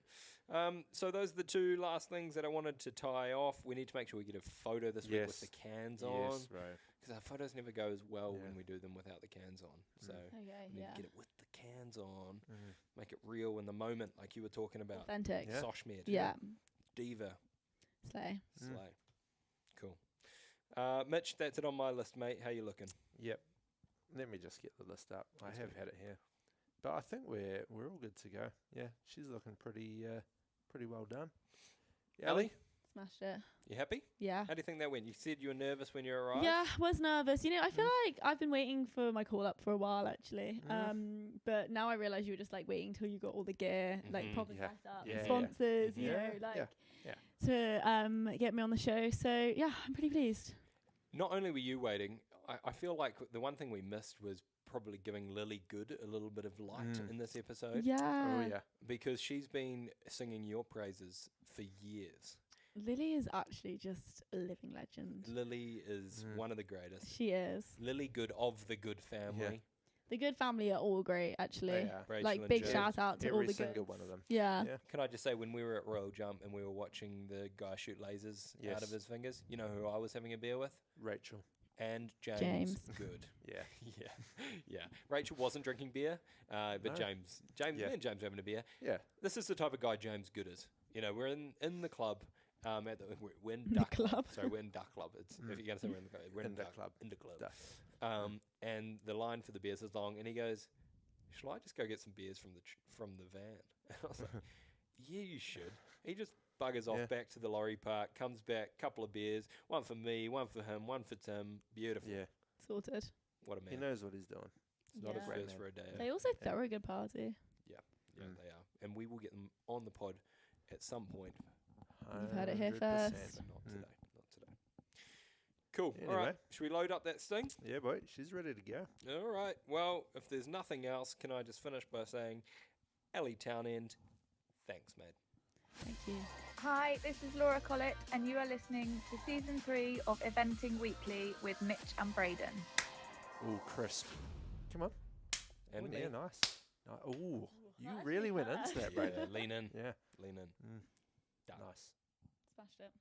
So those are the two last things that I wanted to tie off. We need to make sure we get a photo this week with the cans on. Yes, right. Because our photos never go as well Yeah. when we do them without the cans on. So Okay, we need yeah. to get it with the cans on. Make it real in the moment, like you were talking about. Authentic. Yeah. Soshmed. Yeah. Diva. Slay. Slay. Cool. Mitch, that's it on my list, mate. How you looking? Yep. Let me just get the list up. I have had it here, but I think we're all good to go. Yeah, she's looking pretty well done. Ellie, Smashed it. you happy? Yeah. How do you think that went? You said you were nervous when you arrived. Yeah, was nervous. You know, I feel like I've been waiting for my call up for a while actually. But now I realise you were just like waiting till you got all the gear, like proper Yeah. set up, Yeah. sponsors, you know, Yeah. like Yeah. to get me on the show. So yeah, I'm pretty pleased. Not only were you waiting, I feel like the one thing we missed was probably giving Lily Good a little bit of light in this episode. Yeah. Oh yeah. Because she's been singing your praises for years. Lily is actually just a living legend. Lily is one of the greatest. She is. Lily Good of the Good family. The Good family are all great, actually. They are. Rachel Like and big Jade. shout out to all Every the single Goods. one of them. Yeah. Yeah. Can I just say, when we were at Royal Jump and we were watching the guy shoot lasers out of Yes. his fingers, you know who I was having a beer with? Rachel. And James. James. Good. Yeah. Yeah. Rachel wasn't drinking beer, but No. James, Yeah. me and James were having a beer. Yeah. This is the type of guy James Good is. You know, we're in the club. We're in The Duck club. Sorry, we're in Duck Club. It's if you're gonna say we're in the club, we're in In the Duck club. In the club. Duck. And the line for the beers is long, and he goes, "Shall I just go get some beers from the van?" And I was like, "Yeah, you should." He just buggers off Yeah. back to the lorry park, comes back, couple of beers, one for me, one for him, one for Tim. Beautiful. Yeah. Sorted. What a man. He knows what he's doing. It's not a Yeah. first Great for a day. They also throw a good party. Yeah, they are. And we will get them on the pod at some point, You've heard it here 100%. first. but not today. Not today. Cool. All Anyway. right. Should we load up that sting? Yeah, boy, she's ready to go. All right. Well, if there's nothing else, can I just finish by saying, Ellie Townend, thanks, mate. Thank you. Hi, this is Laura Collett, and you are listening to season 3 of Eventing Weekly with Mitch and Brayden. Ooh, crisp. Come on. And Ooh, me. yeah, nice. Ooh, you really went into that, Yeah, Brayden. lean in. Yeah. Lean in. Done. Nice. Smashed it.